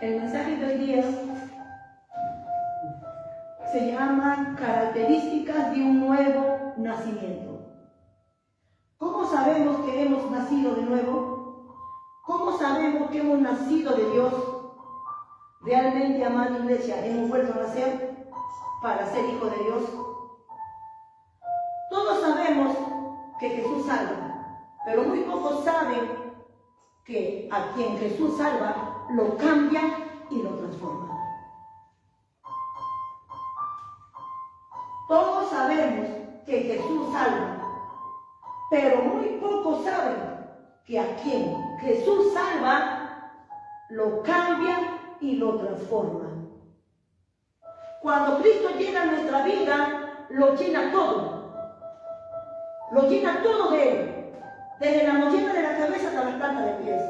El mensaje de hoy día se llama características de un nuevo nacimiento. ¿Cómo sabemos que hemos nacido de nuevo? ¿Cómo sabemos que hemos nacido de Dios? Realmente, amada iglesia, hemos vuelto a nacer para ser hijos de Dios. Todos sabemos que Jesús salva, pero muy pocos saben que a quien Jesús salva lo cambia y lo transforma. Todos sabemos que Jesús salva, pero muy pocos saben que a quien Jesús salva lo cambia y lo transforma. Cuando Cristo llega a nuestra vida, lo llena todo. Lo llena todo de Él, desde la mollera de la cabeza hasta las plantas de pies.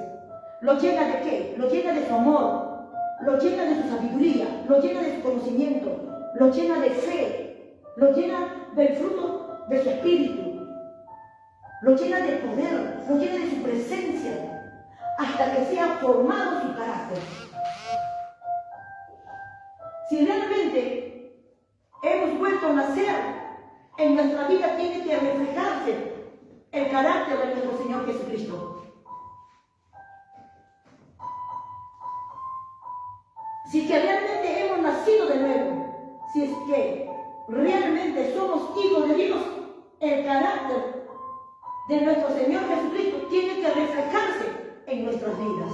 ¿Lo llena de qué? Lo llena de su amor, lo llena de su sabiduría, lo llena de su conocimiento, lo llena de fe, lo llena del fruto de su espíritu, lo llena de poder, lo llena de su presencia, hasta que sea formado su carácter. Si realmente hemos vuelto a nacer, en nuestra vida tiene que reflejarse el carácter de nuestro Señor Jesucristo. Si que realmente hemos nacido de nuevo, si es que realmente somos hijos de Dios, el carácter de nuestro Señor Jesucristo tiene que reflejarse en nuestras vidas.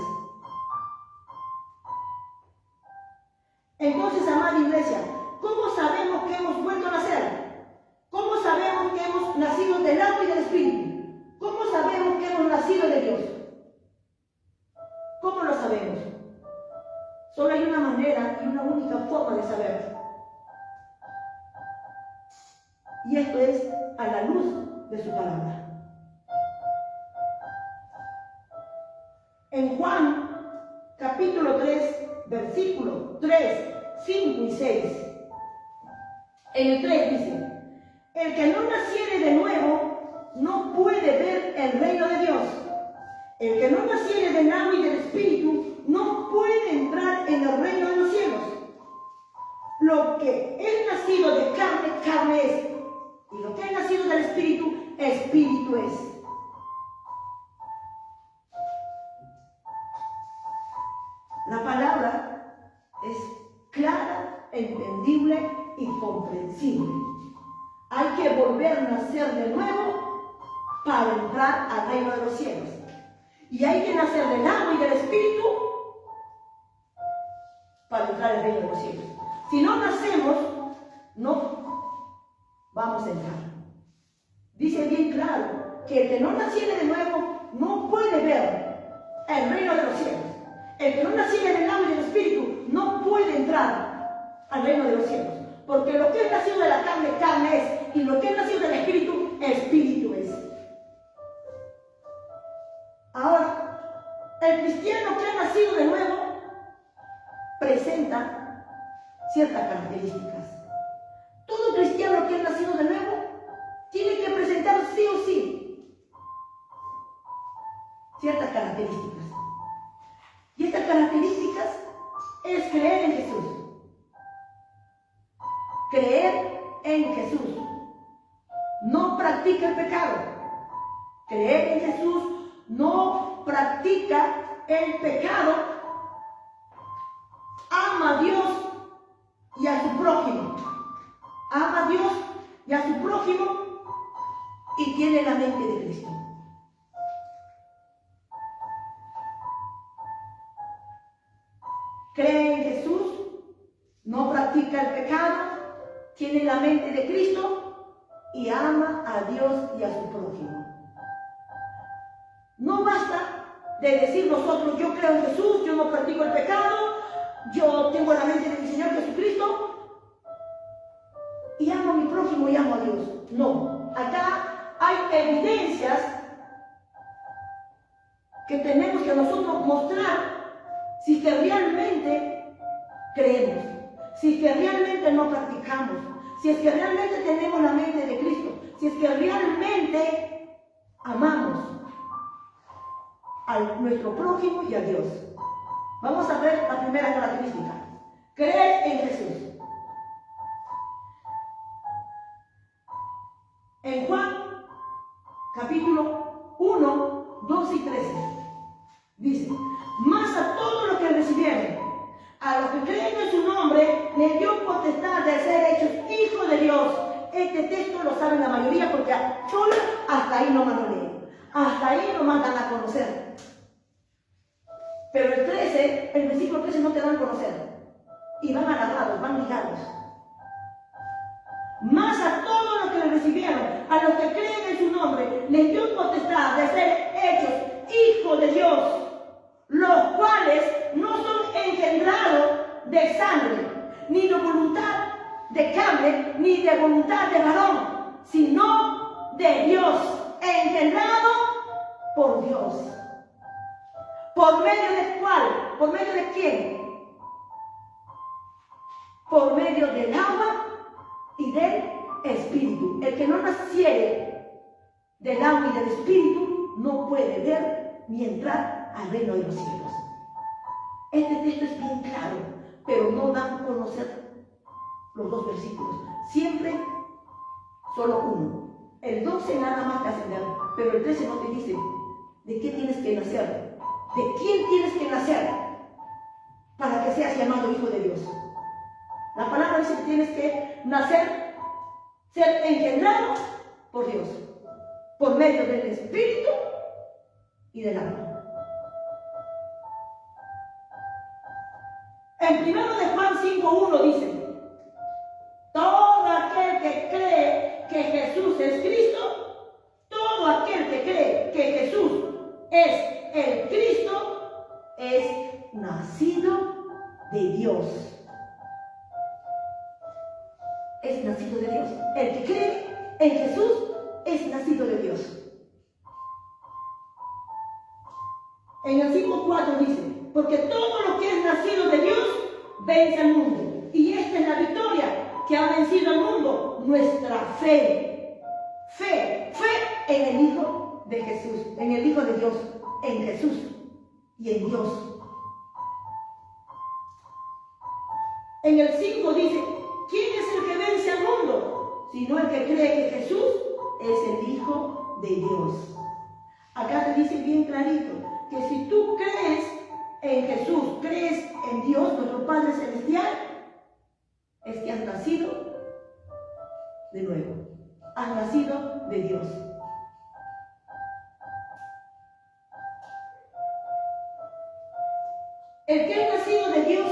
Entonces, amada iglesia, ¿cómo sabemos que hemos vuelto a nacer? ¿Cómo sabemos que hemos nacido del agua y del Espíritu? ¿Cómo sabemos que hemos nacido de Dios? ¿Cómo lo sabemos? Solo hay una manera y una única forma de saber. Y esto es a la luz de su palabra. En Juan, capítulo 3, versículos 3, 5 y 6. En el 3 dice: el que no naciere de nuevo no puede ver el reino de Dios. El que no naciere del agua y del Espíritu no puede entrar en el reino de los cielos. Lo que es nacido de carne, carne es. Y lo que es nacido del Espíritu, Espíritu es. La palabra es clara, entendible y comprensible. Hay que volver a nacer de nuevo para entrar al reino de los cielos. Y hay que nacer del agua y del Espíritu para entrar al reino de los cielos. Si no nacemos, no vamos a entrar. Dice bien claro que el que no naciere de nuevo no puede ver el reino de los cielos. El que no naciere del agua y del Espíritu no puede entrar al reino de los cielos. Porque lo que es nacido de la carne, carne es. Y lo que es nacido del Espíritu, Espíritu es. Ahora, el cristiano que ha nacido de nuevo presenta ciertas características. Todo cristiano que ha nacido de nuevo tiene que presentar sí o sí ciertas características. Y estas características es creer en Jesús. Creer en Jesús. No practica el pecado. Creer en Jesús no practica el pecado. Ama a Dios y a su prójimo. Ama a Dios y a su prójimo y tiene la mente de Cristo. Cree en Jesús, no practica el pecado, tiene la mente de Cristo y ama a Dios y a su prójimo. No basta de decir nosotros: yo creo en Jesús, yo no practico el pecado, yo tengo la mente de mi Señor Jesucristo y amo a mi prójimo y amo a Dios. No, acá hay evidencias que tenemos que nosotros mostrar si que realmente creemos, si es que realmente no practicamos, si es que realmente tenemos la mente de Cristo, si es que realmente amamos a nuestro prójimo y a Dios. Vamos a ver la primera característica. Creer en Jesús. En Juan, capítulo 1, 2 y 13, dice: mas a todos los que recibieron, a los que creen en su nombre, les dio potestad de ser hechos hijos de Dios. Este texto lo saben la mayoría porque solo hasta ahí nomás lo leen. Hasta ahí nomás dan a conocer. Pero el versículo 13 no te dan a conocer. Y van agarrados, van ligados. Más a todos los que le recibieron, a los que creen en su nombre, les dio potestad de ser hechos hijos de Dios, los cuales no son engendrados de sangre, ni de voluntad de carne, ni de voluntad de varón, sino de Dios, engendrado por Dios. ¿Por medio de cuál? ¿Por medio de quién? Por medio del agua y del Espíritu. El que no naciere del agua y del Espíritu no puede ver ni entrar al reino de los cielos. Este texto es bien claro, pero no dan a conocer los dos versículos. Siempre solo uno. El 12 nada más te hace ver, pero el 13 no te dice de qué tienes que nacer, de quién tienes que nacer para que seas llamado hijo de Dios. La palabra dice que tienes que nacer, ser engendrado por Dios, por medio del Espíritu y del agua. En 1 de Juan 5:1 dice: todo aquel que cree que Jesús es Cristo, todo aquel que cree que Jesús es el Cristo, es nacido de Dios. Es nacido de Dios. El que cree en Jesús es nacido de Dios. En el 5:4 dice: porque todo lo que es nacido de Dios vence al mundo. Y esta es la victoria que ha vencido al mundo, nuestra fe. Fe en el Hijo de Jesús, en el Hijo de Dios, en Jesús y en Dios. En el 5 dice: ¿quién es el que vence al mundo? Sino el que cree que Jesús es el Hijo de Dios. Acá te dice bien clarito que si tú crees en Jesús, crees en Dios, nuestro Padre Celestial, es que has nacido de nuevo. Has nacido de Dios. El que es nacido de Dios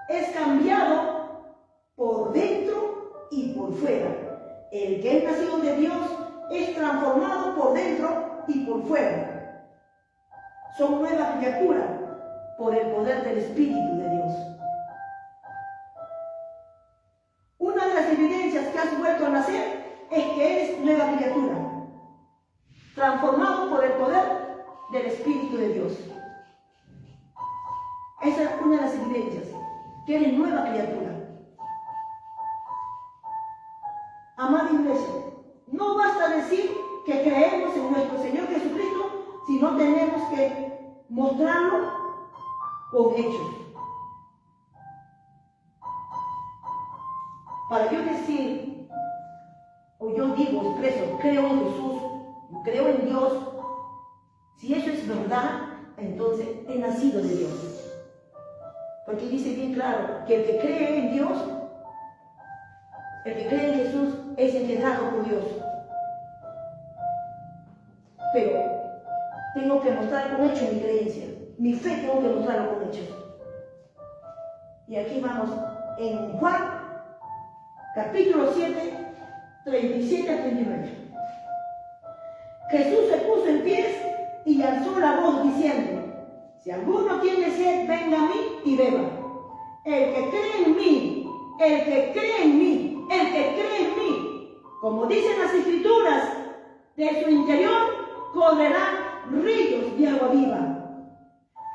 es cambiado por dentro y por fuera. El que es nacido de Dios es transformado por dentro y por fuera. Son nuevas criaturas por el poder del Espíritu de Dios. Una de las evidencias que has vuelto a nacer es que eres nueva criatura, transformado por el poder del Espíritu de Dios. Esa es una de las evidencias, que eres nueva criatura. Amada iglesia, no basta decir que creemos en nuestro Señor Jesucristo, sino tenemos que mostrarlo con hechos. Para yo decir, o yo digo, expreso, creo en Jesús, creo en Dios, si eso es verdad, entonces he nacido de Dios. Porque dice bien claro que el que cree en Dios, el que cree en Jesús, es engendrado por Dios. Pero tengo que mostrar con hechos mi creencia. Mi fe tengo que mostrarlo con hechos. Y aquí vamos en Juan, capítulo 7, 37 a 39. Jesús se puso en pie y alzó la voz diciendo: si alguno tiene sed, venga a mí y beba. El que cree en mí, el que cree en mí, el que cree en mí, como dicen las Escrituras, de su interior correrán ríos de agua viva.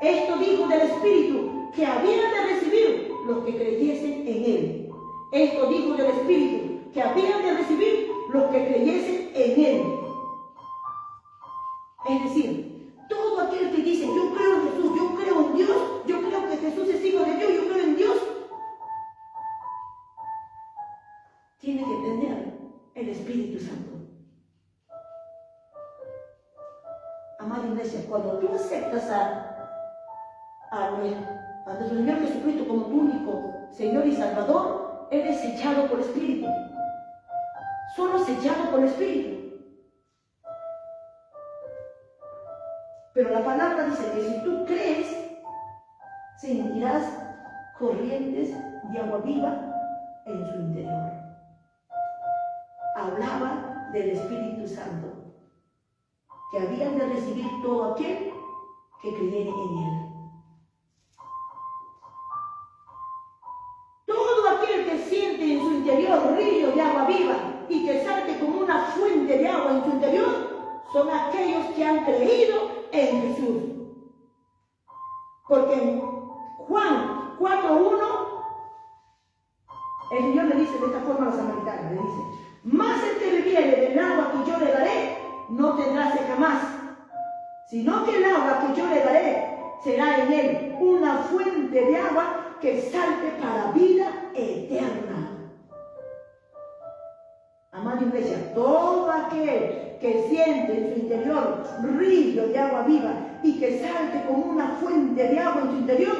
Esto dijo del Espíritu que habían de recibir los que creyesen en Él. Esto dijo del Espíritu que habían de recibir los que creyesen en Él. Es decir, todo aquel que dice: yo creo en Jesús, yo creo en Dios, yo creo cuando tú aceptas a nuestro Señor Jesucristo como tu único Señor y Salvador, eres sellado por el Espíritu. Solo sellado por el Espíritu. Pero la palabra dice que si tú crees, sentirás corrientes de agua viva en su interior. Hablaba del Espíritu Santo, que habían de recibir todo aquel que creyere en él. Todo aquel que siente en su interior río de agua viva y que salte como una fuente de agua en su interior, son aquellos que han creído en Jesús. Porque en Juan 4:1, el Señor le dice de esta forma a la samaritana, le dice: mas el que bebiere del agua que yo le daré, no tendrá sed jamás, sino que el agua que yo le daré será en él una fuente de agua que salte para vida eterna. Amada iglesia, todo aquel que siente en su interior río de agua viva y que salte como una fuente de agua en su interior,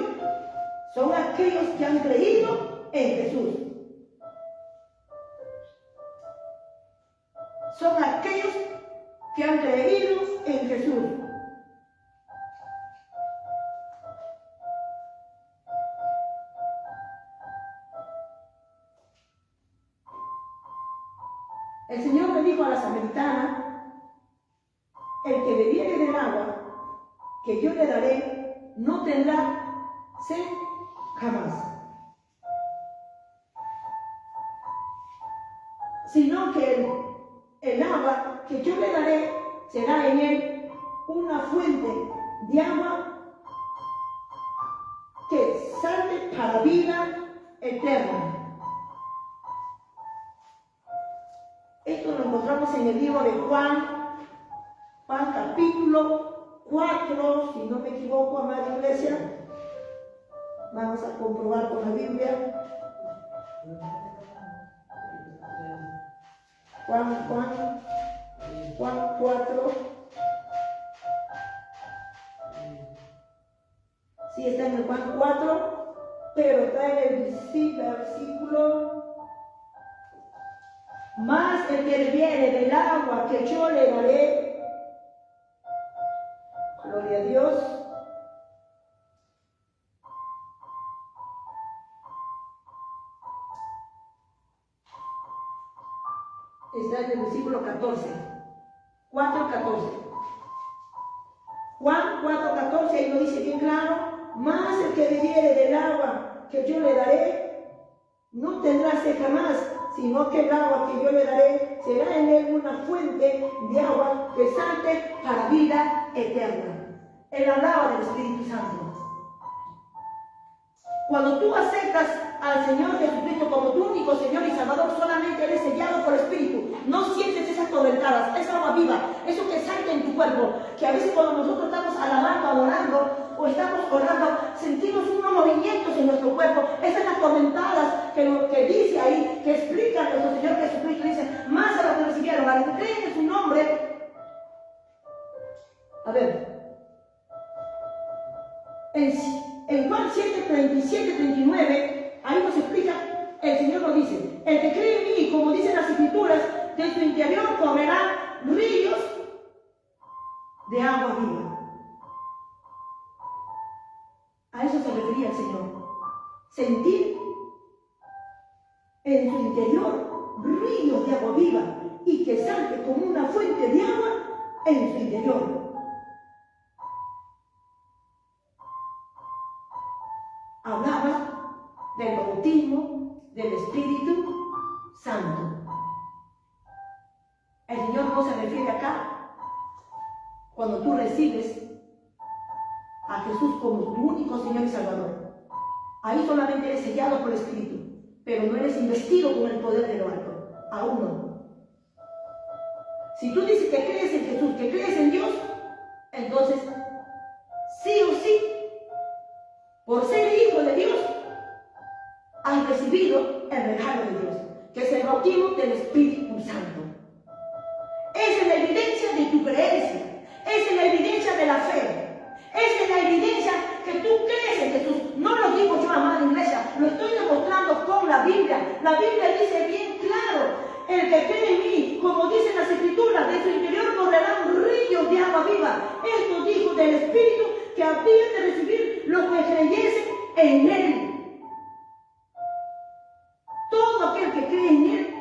son aquellos que han creído en Jesús. Son aquellos que han creído en Jesús. El Señor le dijo a la samaritana: el que bebiere del agua que yo le daré no tendrá sed jamás, sino que el agua que yo le daré será en él una fuente de agua que salte para vida eterna. Esto lo encontramos en el libro de Juan capítulo 4, si no me equivoco, amada iglesia. Vamos a comprobar con la Biblia. Juan 4. Sí, está en el Juan 4, pero está en el versículo: mas el que bebiere del agua que yo le daré, gloria a Dios, está en el versículo 14, 4:14. Juan 4:14, ahí lo dice bien claro: mas el que bebiere del agua que yo le daré, no tendrá sed jamás, sino que el agua que yo le daré será en él una fuente de agua que salte para vida eterna. Él hablaba del Espíritu Santo. Cuando tú aceptas al Señor Jesucristo como tu único Señor y Salvador, solamente eres sellado por el Espíritu. No sientes esas tormentadas, esa agua viva, eso que salta en tu cuerpo, que a veces cuando nosotros estamos alabando, adorando o estamos orando, sentimos unos movimientos en nuestro cuerpo. Esas son las tormentadas que dice ahí, que explica nuestro Señor Jesucristo. Dice: más a los que recibieron, a los que creen en su nombre. A ver, en Juan 7:37-39, ahí nos explica, el Señor nos dice: el que cree en mí, como dicen las Escrituras, de su interior correrán ríos de agua viva. A eso se refería el Señor. Sentir en su interior ríos de agua viva y que salte como una fuente de agua en su interior. Hablaba del bautismo del Espíritu Santo. El Señor no se refiere acá cuando tú recibes a Jesús como tu único Señor y Salvador. Ahí solamente eres sellado por el Espíritu, pero no eres investido con el poder de lo alto. Aún no. Si tú dices que crees en Jesús, que crees en Dios, entonces sí o sí, por ser hijo de Dios, has recibido el regalo de Dios, que es el bautismo del Espíritu Santo. Esa es la evidencia de tu creencia. Esa es la evidencia de la fe. Esa es la evidencia que tú crees en Jesús. No lo digo yo, amada iglesia, lo estoy demostrando con la Biblia. La Biblia dice bien claro: el que cree en mí, como dicen las Escrituras, de su interior correrán ríos de agua viva. Esto dijo del Espíritu que habían de recibir los que creyesen en Él. Todo aquel que cree en Él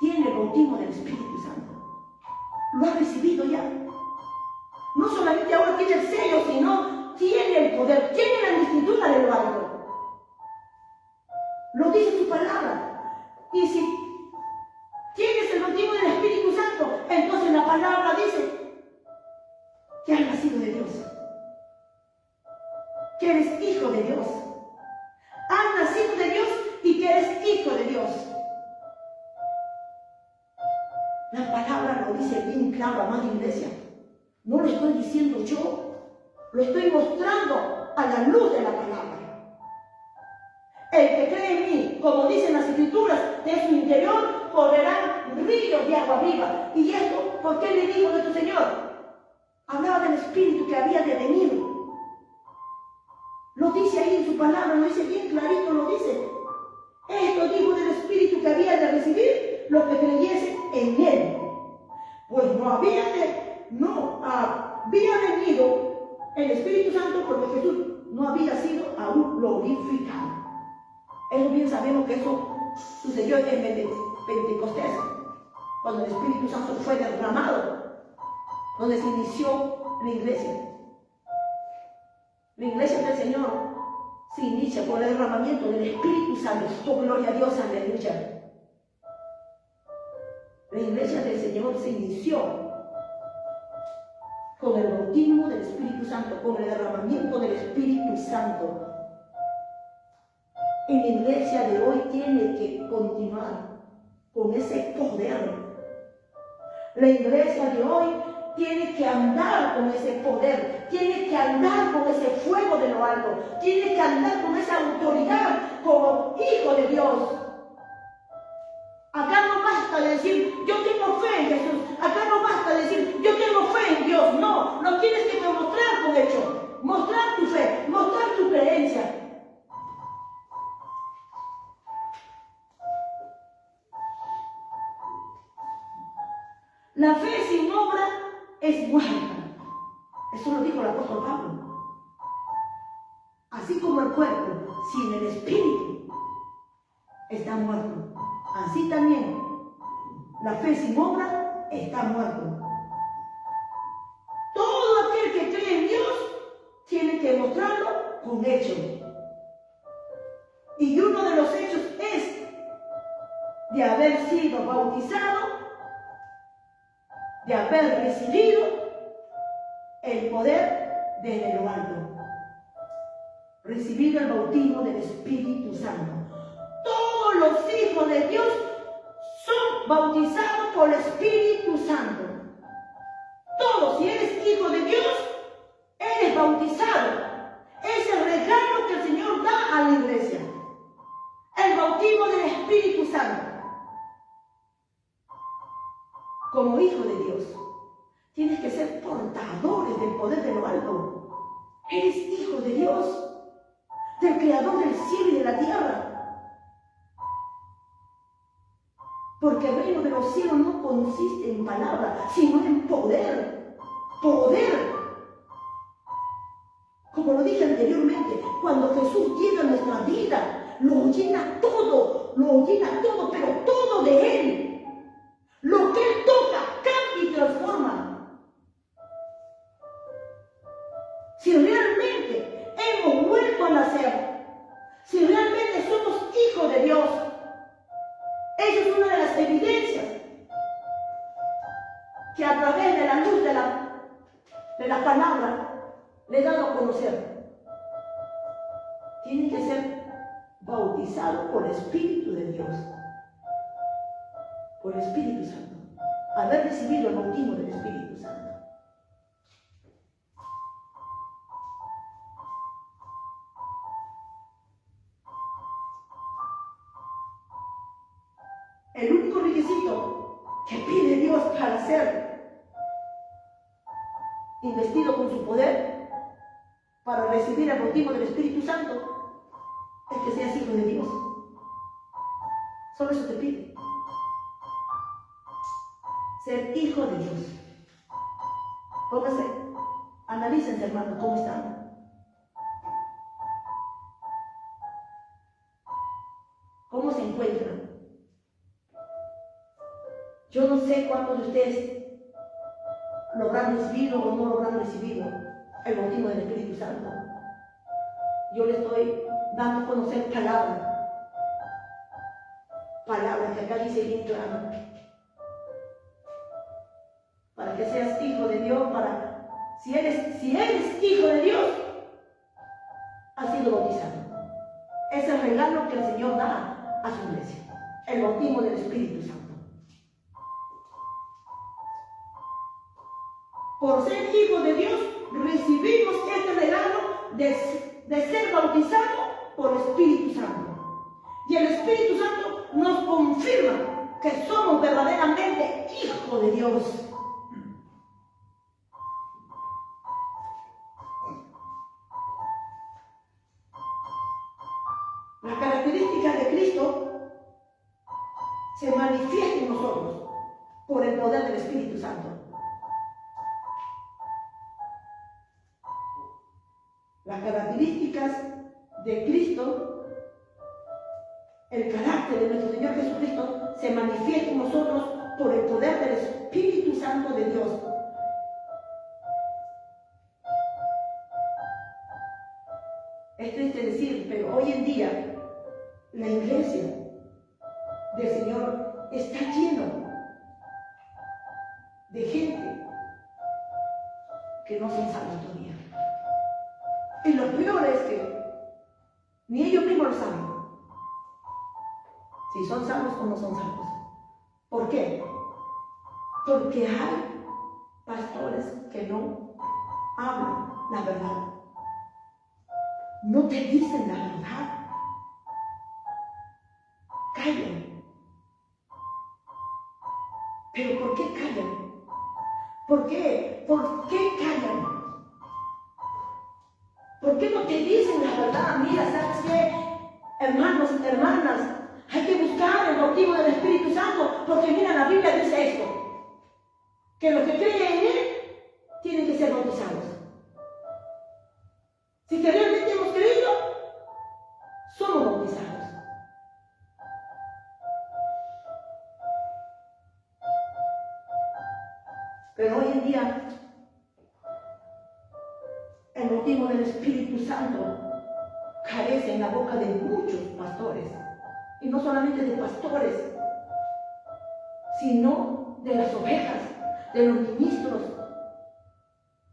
tiene el bautismo del Espíritu Santo. Lo ha recibido ya. No solamente ahora tiene el sello, sino tiene el poder, tiene la instituta de lo alto. Lo dice su palabra. Y si tienes el bautismo del Espíritu Santo, entonces la palabra dice que has nacido de Dios, que eres hijo de Dios. Has nacido de Dios y que eres hijo de Dios. La palabra lo dice bien claro, amada iglesia. No lo estoy diciendo yo, lo estoy mostrando a la luz de la palabra. El que cree en mí, como dicen las Escrituras, de su interior correrán ríos de agua viva. ¿Y esto por qué le dijo nuestro Señor? Hablaba del Espíritu que había de venir. Lo dice ahí en su palabra, lo dice bien clarito, lo dice. Esto dijo del Espíritu que había de recibir los que creyesen en Él. Pues no había venido el Espíritu Santo porque Jesús no había sido aún glorificado. Eso bien sabemos que eso sucedió en Pentecostés, cuando el Espíritu Santo fue derramado, donde se inició la iglesia. La iglesia del Señor se inicia con el derramamiento del Espíritu Santo. Oh, gloria a Dios, aleluya. La iglesia del Señor se inició con el bautismo del Espíritu Santo, con el derramamiento del Espíritu Santo. Y la iglesia de hoy tiene que continuar con ese poder. La iglesia de hoy tiene que andar con ese poder, tiene que andar con ese fuego de lo alto, tiene que andar con esa autoridad como hijo de Dios. Acá no basta decir, yo tengo fe en Jesús. Acá no basta decir, yo tengo fe en Dios. No, lo tienes que demostrar con hechos. Mostrar tu fe, mostrar tu creencia. La fe sin obra es muerta. Eso lo dijo el apóstol Pablo. Así como el cuerpo sin el espíritu está muerto, así también la fe sin obra está muerto. Todo aquel que cree en Dios tiene que mostrarlo con hechos. Y uno de los hechos es de haber sido bautizado, de haber recibido el poder desde lo alto. Recibido el bautismo del Espíritu Santo. Todos los hijos de Dios son bautizados por el Espíritu Santo. Todos, si eres hijo de Dios, eres bautizado. Es el regalo que el Señor da a la iglesia. El bautismo del Espíritu Santo. Como hijo de Dios, tienes que ser portadores del poder de lo alto. Eres hijo de Dios, del Creador del cielo y de la tierra. Porque el reino de los cielos no consiste en palabras, sino en poder. Poder. Como lo dije anteriormente, cuando Jesús llega a nuestra vida, lo llena todo, pero todo de Él. Lo que Él toca, cambia y transforma. Si realmente hemos vuelto a nacer, si realmente somos hijos de Dios, esa es una de las evidencias que a través de la luz de la palabra le he dado a conocer. Tiene que ser bautizado por el Espíritu de Dios, por el Espíritu Santo, haber recibido el bautismo del Espíritu Santo. El único requisito que pide Dios para ser investido con su poder, para recibir el bautismo del Espíritu Santo, es que seas hijo de Dios. Solo eso te pide. Ser hijo de Dios. Póngase, analícense, hermanos, cómo están. ¿Cómo se encuentran? Yo no sé cuántos de ustedes lograron recibir o no lograron recibir el bautismo del Espíritu Santo. Yo le estoy dando a conocer palabras que acá dice bien claro, para que seas hijo de Dios, si eres hijo de Dios, has sido bautizado. Es el regalo que el Señor da a su iglesia, el bautismo del Espíritu Santo. Por ser hijos de Dios, recibimos este regalo de ser bautizados por el Espíritu Santo. Y el Espíritu Santo nos confirma que somos verdaderamente hijos de Dios. Las características de Cristo se manifiestan en nosotros por el poder del Espíritu Santo. Las características de Cristo, el carácter de nuestro Señor Jesucristo, se manifiesta en nosotros por el poder del Espíritu Santo de Dios. Es triste decir, pero hoy en día la iglesia del Señor está lleno de gente que no son salvos todavía. Y lo peor es que ni ellos mismos lo saben si son salvos o no son salvos. ¿Por qué? Porque hay pastores que no hablan la verdad. No te dicen la verdad. Callan. ¿Pero por qué callan? ¿Por qué? ¿Por qué callan? ¿Por qué no te dicen la verdad? Mira, ¿sabes qué? Hermanos y hermanas, hay que buscar el bautismo del Espíritu Santo, porque mira, la Biblia dice esto, que los que creen en Él tienen que ser bautizados. Si que realmente hemos creído, somos bautizados. Pero hoy en día, el bautismo del Espíritu Santo carece en la boca de muchos pastores. Y no solamente de pastores, sino de las ovejas, de los ministros.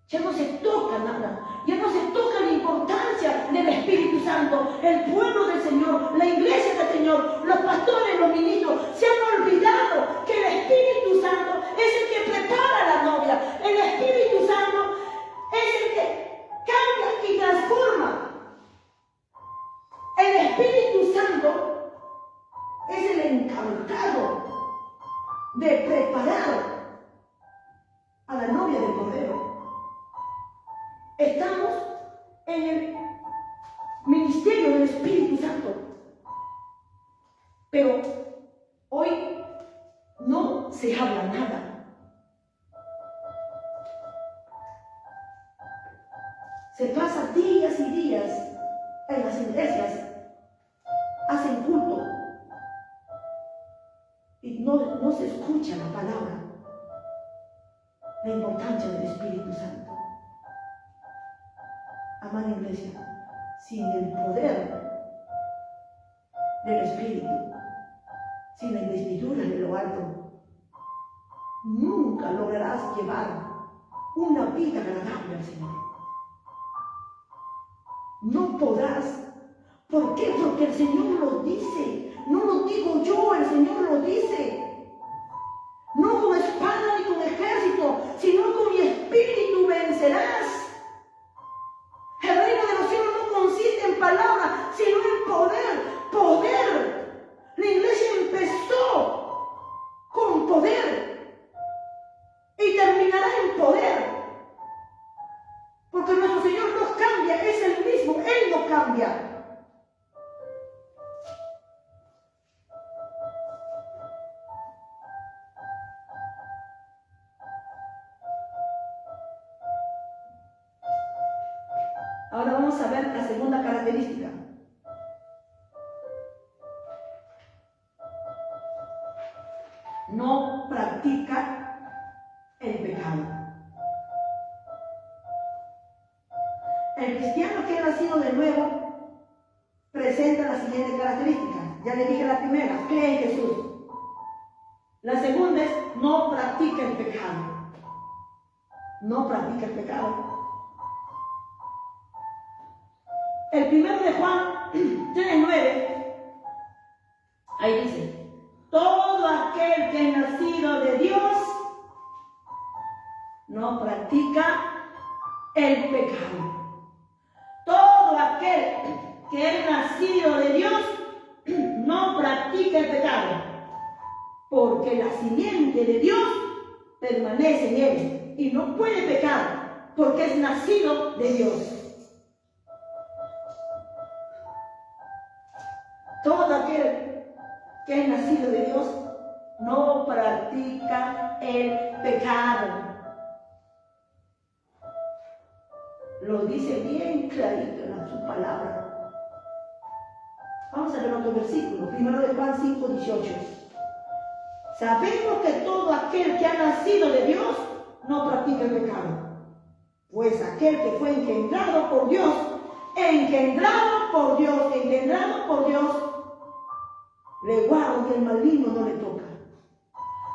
Ya no se toca nada, ya no se toca la importancia del Espíritu Santo. El pueblo del Señor, la iglesia del Señor, los pastores, los ministros, se han olvidado que el Espíritu Santo es el que prepara la novia. El Espíritu Santo es el que cambia y transforma. El Espíritu Santo es el encargado de preparar a la novia del Cordero. Estamos en el ministerio del Espíritu Santo. Pero hoy no se habla nada. Se pasan días y días en las iglesias, hacen culto y no se escucha la palabra, la importancia del Espíritu Santo. Amada iglesia, sin el poder del Espíritu, sin la investidura de lo alto, nunca lograrás llevar una vida agradable al Señor. No podrás. ¿Por qué? Porque el Señor lo dice. No lo digo yo, el Señor lo dice. No con espada ni con ejército, sino con mi espíritu vencerás. El reino de los cielos no consiste en palabras, sino en poder. Poder. La iglesia empezó con poder. Ahora vamos a ver la segunda característica. No practica el pecado. El cristiano que ha nacido de nuevo presenta las siguientes características. Ya le dije la primera, cree en Jesús. La segunda es no practica el pecado. No practica el pecado. El primero de Juan 3:9, ahí dice: todo aquel que es nacido de Dios no practica el pecado. Todo aquel que es nacido de Dios no practica el pecado, porque la simiente de Dios permanece en él y no puede pecar porque es nacido de Dios. Todo aquel que es nacido de Dios no practica el pecado. Lo dice bien clarito en su palabra. Vamos a ver otro versículo, primero de Juan 5:18. Sabemos que todo aquel que ha nacido de Dios no practica el pecado, pues aquel que fue engendrado por Dios, le guarda y el maligno no le toca.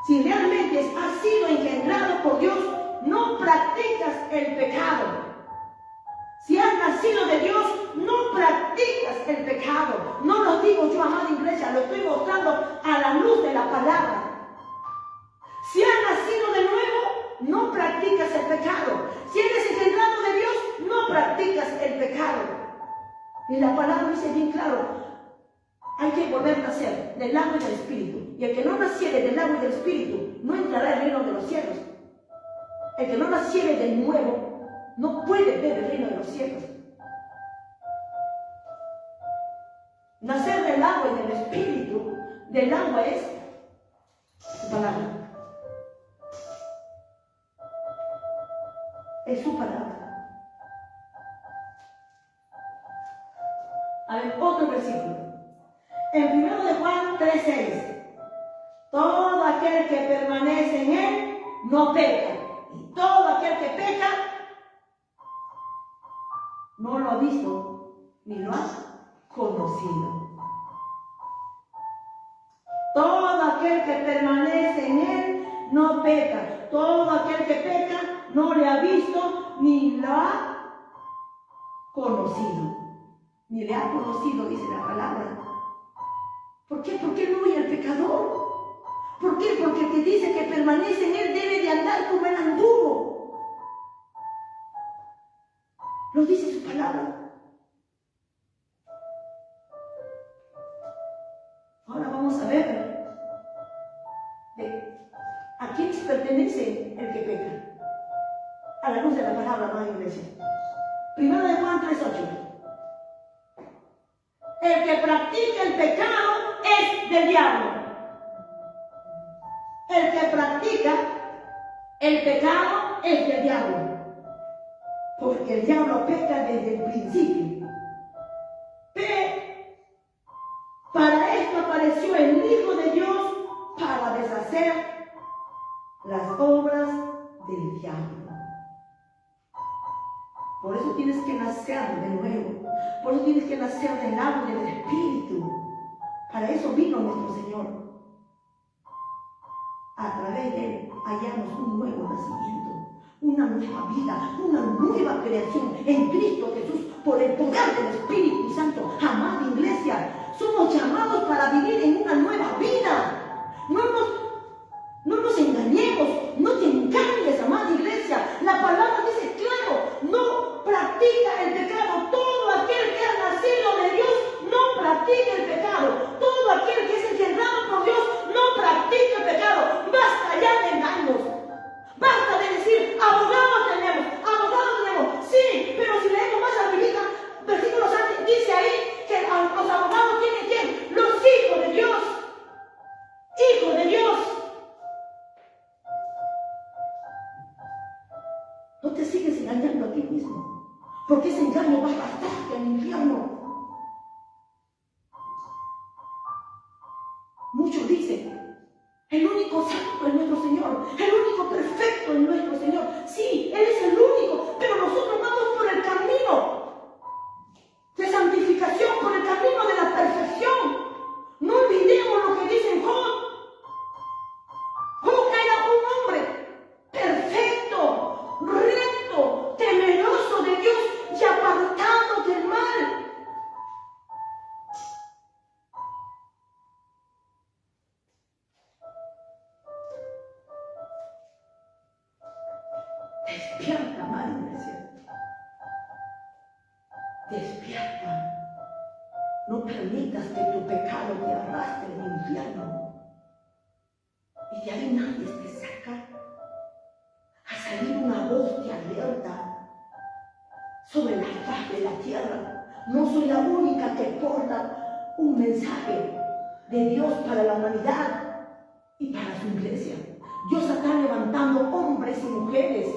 Si realmente has sido engendrado por Dios, no practicas el pecado. Si has nacido de Dios, no practicas el pecado. No lo digo yo, amada iglesia, lo estoy mostrando a la luz de la palabra. Si has nacido de nuevo, no practicas el pecado. Si eres engendrado de Dios, no practicas el pecado. Y la palabra dice bien claro: hay que volver a nacer del agua y del Espíritu. Y el que no naciere del agua y del Espíritu no entrará al reino de los cielos. El que no naciere de nuevo no puede ver el reino de los cielos. Nacer del agua y del Espíritu, del agua es su palabra. Es su palabra. A ver, otro versículo. En 1 de Juan 3:6. Todo aquel que permanece en él no peca. Y todo aquel que peca no lo ha visto ni lo ha conocido. Todo aquel que permanece en él no peca. Todo aquel que peca no le ha visto ni lo ha conocido. Ni le ha conocido, dice la palabra. ¿Por qué? ¿Por qué no huye el pecador? ¿Por qué? Porque el que dice que permanece en él debe de andar como el anduvo. Lo dice su palabra. Ahora vamos a ver a quién pertenece el que peca. A la luz de la palabra, amada iglesia. 1 de Juan 3:8. El que practica el pecado es del diablo. El que practica el pecado es del diablo. Porque el diablo peca desde el principio. Pero para esto apareció el Hijo de Dios, para deshacer las obras del diablo. Por eso tienes que nacer de nuevo. Por eso tienes que nacer del agua y del Espíritu. Para eso vino nuestro Señor. A través de Él hallamos un nuevo nacimiento, una nueva vida, una nueva creación en Cristo Jesús, por el poder del Espíritu Santo. Amada iglesia, somos llamados para vivir en una nueva vida. No nos engañemos, no te engañes, amada iglesia. La palabra dice claro: no practica el pecado. Todo aquel que ha nacido de Dios no practica el pecado. Todo aquel que es engendrado por Dios no practica el pecado. Basta ya de engaños. Basta de decir: abogados tenemos. Sí, pero si leemos más arribita, versículos antes, dice ahí que los abogados tienen ¿quién? Los hijos de Dios. Hijos de Dios. No te sigues engañando a ti mismo. Porque ese engaño va a arrastrarte al infierno. Muchos dicen, el único santo es nuestro Señor, el único perfecto es nuestro Señor. Sí, Él es el único, pero nosotros vamos por el camino de santificación, por el camino de la perfección. No olvidemos lo que dice Job. Job era un hombre perfecto, recto, temeroso de Dios y apartado del mal. Despierta, amada iglesia. Despierta. No permitas que tu pecado te arrastre al infierno. Y de ahí nadie te saca. A salir una voz de alerta sobre la faz de la tierra. No soy la única que porta un mensaje de Dios para la humanidad y para su iglesia. Dios está levantando hombres y mujeres.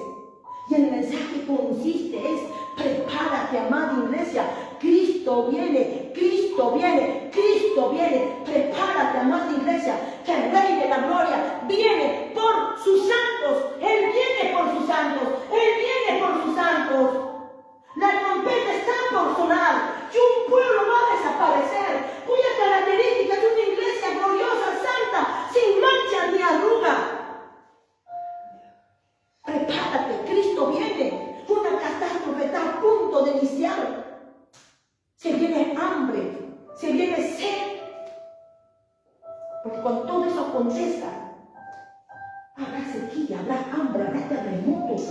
Y el mensaje consiste es: prepárate, amada iglesia. Cristo viene, Cristo viene, Cristo viene. Prepárate, amada iglesia, que el Rey de la Gloria viene por sus santos. Él viene por sus santos. Él viene por sus santos. La trompeta está por sonar y un pueblo va a desaparecer, cuya característica es una iglesia gloriosa, santa, sin mancha ni arruga. Prepárate, Cristo viene. Una catástrofe está a punto de iniciar. Se viene hambre, se viene sed. Porque cuando todo eso acontezca, habrá sequía, habrá hambre, habrá terremotos,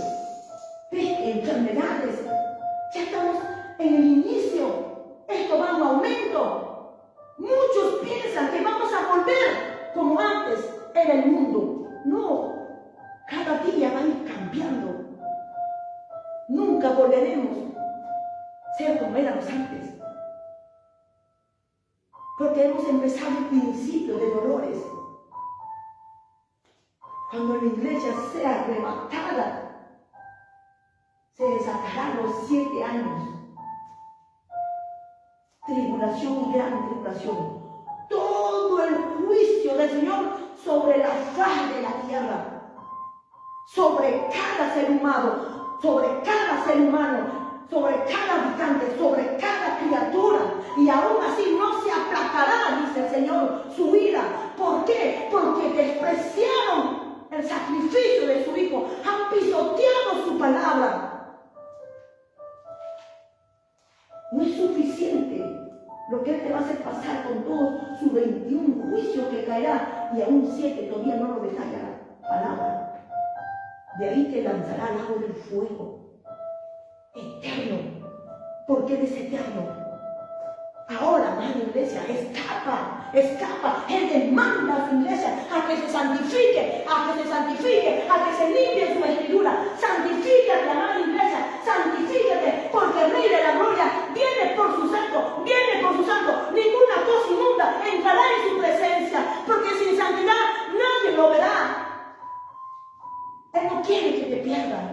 enfermedades. Ya estamos en el inicio. Esto va en aumento. Muchos piensan que vamos a volver como antes era el mundo. No, cada día va a ir cambiando. Nunca volveremos a ser como éramos antes. Porque hemos empezado el principio de dolores. Cuando la iglesia sea arrebatada, se desatarán los 7 años. Tribulación y gran tribulación. Todo el juicio del Señor sobre la faz de la tierra. Sobre cada ser humano, sobre cada ser humano, sobre cada habitante, sobre cada criatura. Y aún así no se aplacará, dice el Señor, su ira. ¿Por qué? Porque despreciaron el sacrificio de su Hijo, han pisoteado su palabra. No es suficiente lo que Él te va a hacer pasar con todos sus 21 juicios que caerá, y aún 7 todavía no lo detalla la palabra. De ahí te lanzará al lago del fuego eterno. ¿Por qué es eterno? Ahora, amada iglesia, escapa, escapa. Él demanda a su iglesia a que se santifique, a que se santifique, a que se limpie su vestidura. Santifícate, amada iglesia, santifícate, porque el Rey de la Gloria viene por su santo, viene por su santo. Ninguna cosa inmunda entrará en su presencia, porque sin santidad nadie lo verá. Él no quiere que te pierdas.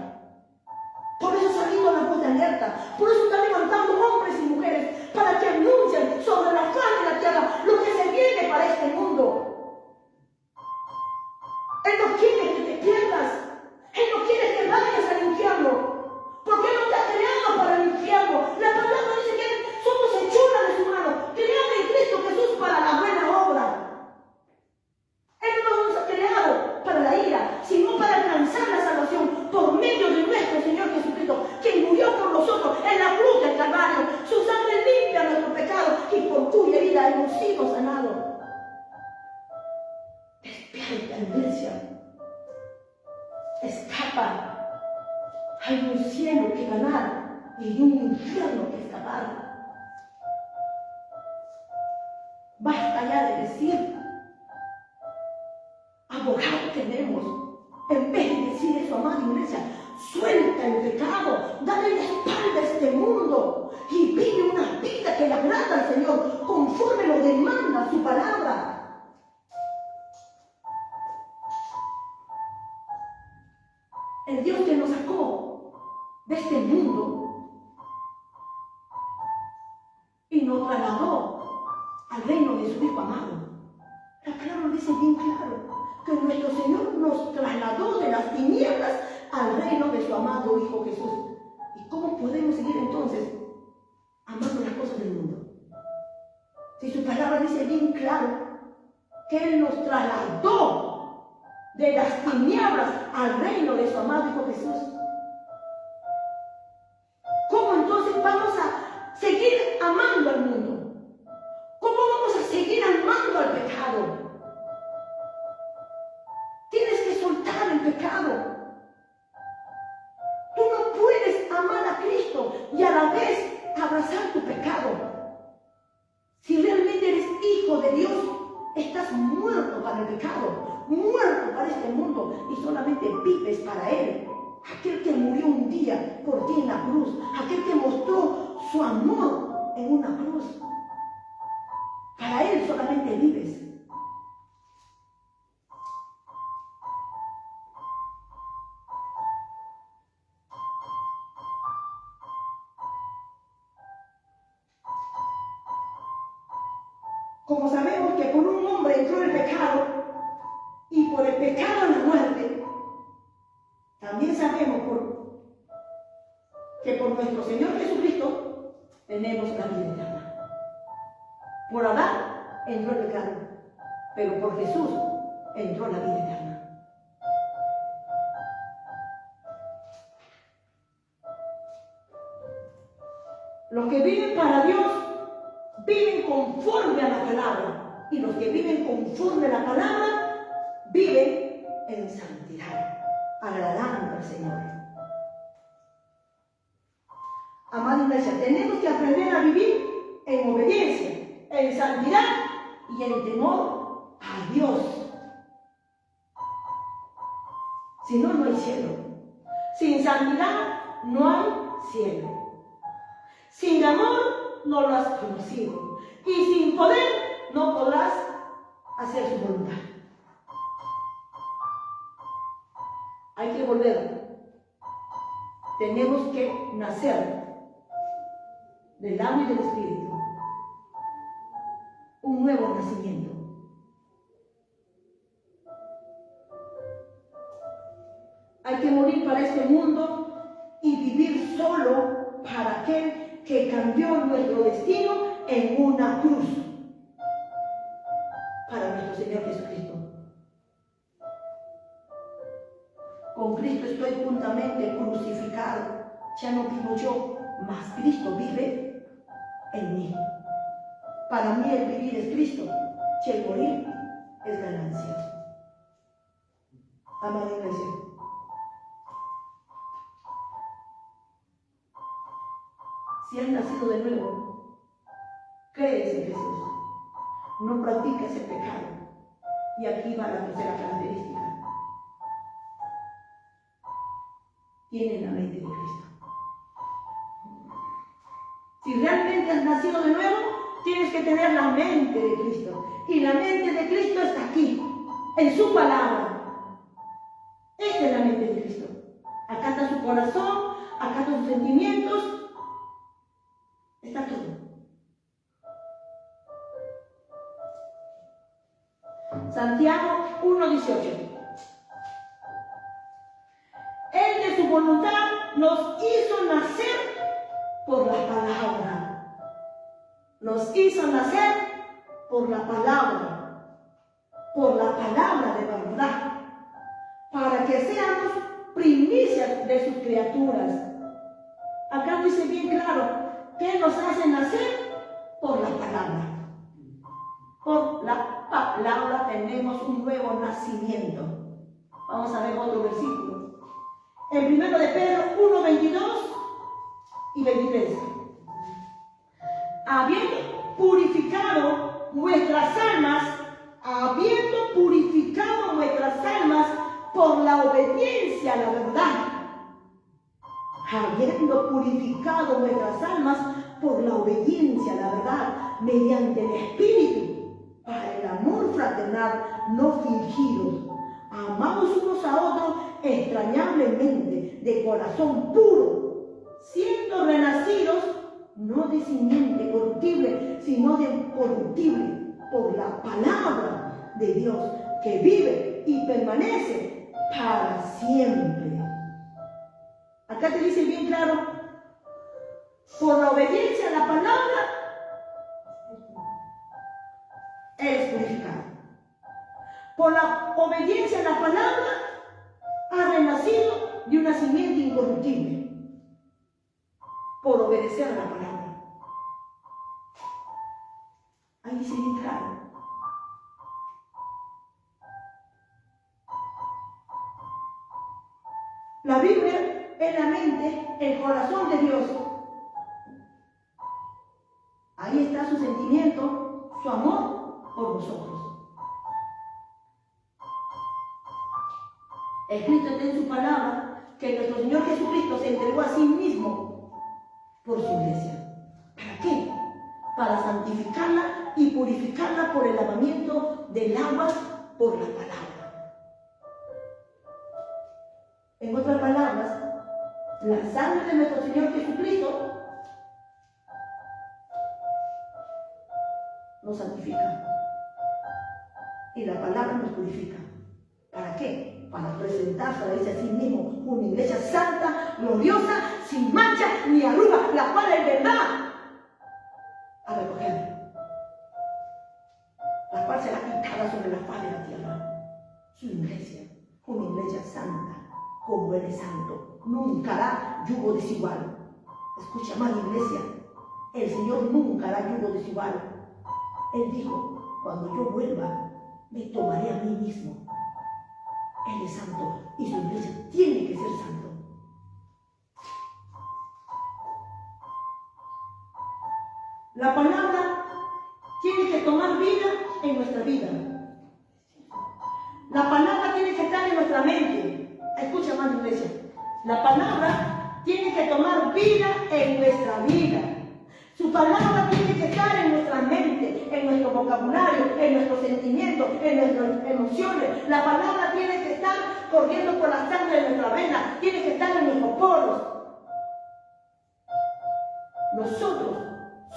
Por eso ha salido la voz de alerta. Por eso está levantando hombres y mujeres para que anuncien sobre la faz de la tierra lo que se viene para este mundo. Él no quiere que te pierdas. Él no quiere que vayas al infierno. Porque Él no te ha creado para el infierno. La palabra dice que somos hechuras de su mano, creados en Cristo Jesús para la buena obra. Él no nos ha creado para la ira, sino para alcanzar la salvación por medio de nuestro Señor Jesucristo, quien murió por nosotros en la cruz del Calvario. Su sangre limpia nuestros pecados y por cuya herida hemos sido sanados. Despierta, iglesia. Escapa. Hay un cielo que ganar y un infierno que escapar. Basta ya de decir: abogado tenemos. En vez de decir eso, amada iglesia, suelta el pecado, dale la espalda a este mundo y vive una vida que le agrada al Señor, conforme lo demanda su palabra. El Dios que nos sacó de este mundo Jesucristo amado. La palabra dice bien claro que nuestro Señor nos trasladó de las tinieblas al reino de su amado Hijo Jesús. ¿Y cómo podemos seguir entonces amando las cosas del mundo? Si su palabra dice bien claro que Él nos trasladó de las tinieblas al reino de su amado Hijo Jesús. ¿Cómo entonces vamos a seguir amando al mundo? ¿Cómo vamos a seguir amando al pecado? Tienes que soltar el pecado. Tú no puedes amar a Cristo y a la vez abrazar tu pecado. Si realmente eres hijo de Dios, estás muerto para el pecado, muerto para este mundo y solamente vives para Él. Aquel que murió un día por ti en la cruz, aquel que mostró su amor en una cruz. Para Él solamente vives. Como sabemos que por un hombre entró el pecado y por el pecado la muerte, también sabemos que por nuestro Señor Jesucristo tenemos la vida eterna. Por Adán entró el pecado, pero por Jesús entró la vida eterna. Los que viven para Dios viven conforme a la palabra, y los que viven conforme a la palabra viven en santidad, agradando al Señor. Amada iglesia, tenemos que aprender a vivir en obediencia, en santidad y en temor a Dios. Si no, no hay cielo. Sin santidad no hay cielo. Sin amor no lo has conocido. Y sin poder no podrás hacer su voluntad. Hay que volver. Tenemos que nacer del agua y del Espíritu. Un nuevo nacimiento. Hay que morir para este mundo y vivir solo para aquel que cambió nuestro destino en una cruz. Para nuestro Señor Jesucristo. Con Cristo estoy juntamente crucificado. Ya no vivo yo, mas Cristo vive en mí. Para mí el vivir es Cristo y el morir es ganancia. Amada iglesia, si has nacido de nuevo, crees en Jesús, no practicas el pecado. Y aquí va la tercera característica. Tienes la mente de Cristo. Si realmente has nacido de nuevo, tienes que tener la mente de Cristo. Y la mente de Cristo está aquí, en su palabra. Esta es la mente de Cristo. Acá está su corazón, acá están sus sentimientos. Está todo. Santiago 1:18. Él de su voluntad nos hizo nacer por la palabra. Nos hizo nacer por la palabra. Por la palabra de verdad. Para que seamos primicias de sus criaturas. Acá dice bien claro que nos hace nacer por la palabra. Por la palabra tenemos un nuevo nacimiento. Vamos a ver otro versículo. El primero de Pedro 1:22 y 23. Habiendo purificado nuestras almas por la obediencia a la verdad. Habiendo purificado nuestras almas por la obediencia a la verdad, mediante el Espíritu, para el amor fraternal no fingido. Amados unos a otros extrañablemente, de corazón puro, siendo renacidos no de simiente corruptible, sino de corruptible, por la palabra de Dios que vive y permanece para siempre. Acá te dice bien claro, por la obediencia a la palabra, eres purificado. Por la obediencia a la palabra, has renacido de una simiente incorruptible. Por obedecer a la palabra. Ahí se ve claro. La Biblia es la mente, el corazón de Dios. Ahí está su sentimiento, su amor por nosotros. Escrito está en su palabra que nuestro Señor Jesucristo se entregó a sí mismo por su iglesia. ¿Para qué? Para santificarla y purificarla por el lavamiento del agua por la palabra. En otras palabras, la sangre de nuestro Señor Jesucristo nos santifica y la palabra nos purifica. ¿Para qué? Para presentarse a sí mismo una iglesia santa, gloriosa, sin mancha ni arruga, la cual es verdad a recoger, la cual será quitada sobre la faz de la tierra. Su iglesia, una iglesia santa, como Él es santo, nunca hará yugo desigual. Escucha, amada iglesia, el Señor nunca hará yugo desigual. Él dijo, cuando yo vuelva, me tomaré a mí mismo. Él es santo y su iglesia tiene que ser santo. La palabra tiene que tomar vida en nuestra vida. La palabra tiene que estar en nuestra mente. Escucha, amada iglesia. La palabra tiene que tomar vida en nuestra vida. Su palabra tiene que estar en nuestra mente, en nuestro vocabulario, en nuestros sentimientos, en nuestras emociones. La palabra tiene que estar corriendo por la sangre de nuestra vena, tiene que estar en nuestros poros. Nosotros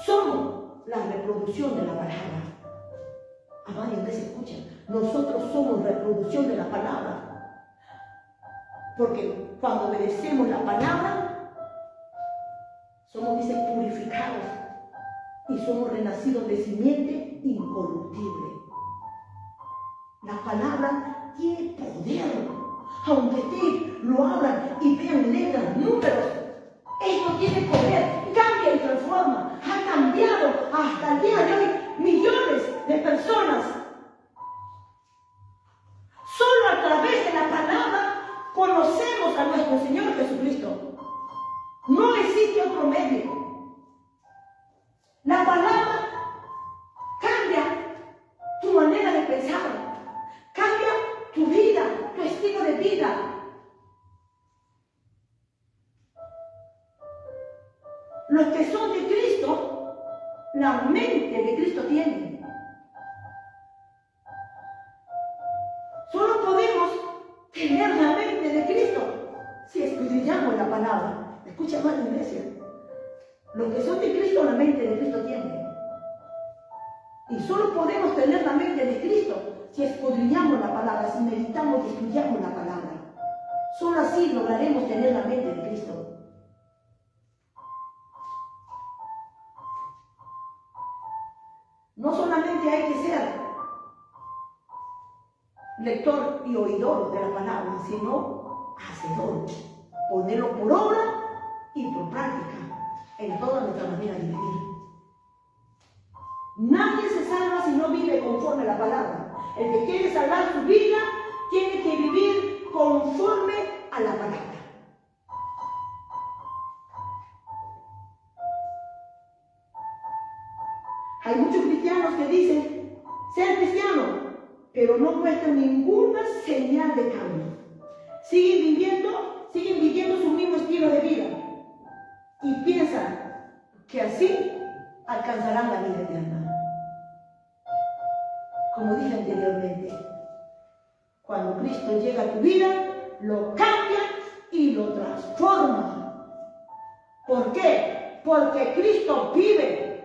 somos la reproducción de la palabra. Amada iglesia, escucha, nosotros somos reproducción de la palabra. Porque cuando obedecemos la palabra, somos, dice, purificados y somos renacidos de simiente incorruptible. La palabra tiene poder. Aunque ustedes lo abran y vean letras, números, esto tiene poder, cambia y transforma. Ha cambiado hasta el día de hoy millones de personas. Solo a través de la palabra conocemos a nuestro Señor Jesucristo. No existe otro medio. La palabra cambia tu manera de pensar, cambia tu vida, tu estilo de vida. Los que son de Cristo, la mente de Cristo tienen. Solo podemos tener la mente de Cristo si escudriñamos la palabra. Escucha, más iglesia. Los que son de Cristo, la mente de Cristo tienen. Y solo podemos tener la mente de Cristo si escudriñamos la palabra, si meditamos y estudiamos la palabra. Solo así lograremos tener la mente de Cristo. No solamente hay que ser lector y oidor de la palabra, sino hacedor. Ponerlo por obra y por práctica en toda nuestra manera de vivir. Nadie se salva si no vive conforme a la palabra. El que quiere salvar su vida tiene que vivir conforme a la palabra. Hay muchos cristianos que dicen ser cristiano, pero no muestran ninguna señal de cambio. Siguen viviendo su mismo estilo de vida y piensan que así alcanzarán la vida eterna. Como dije anteriormente, cuando Cristo llega a tu vida, lo cambia y lo transforma. ¿Por qué? Porque Cristo vive.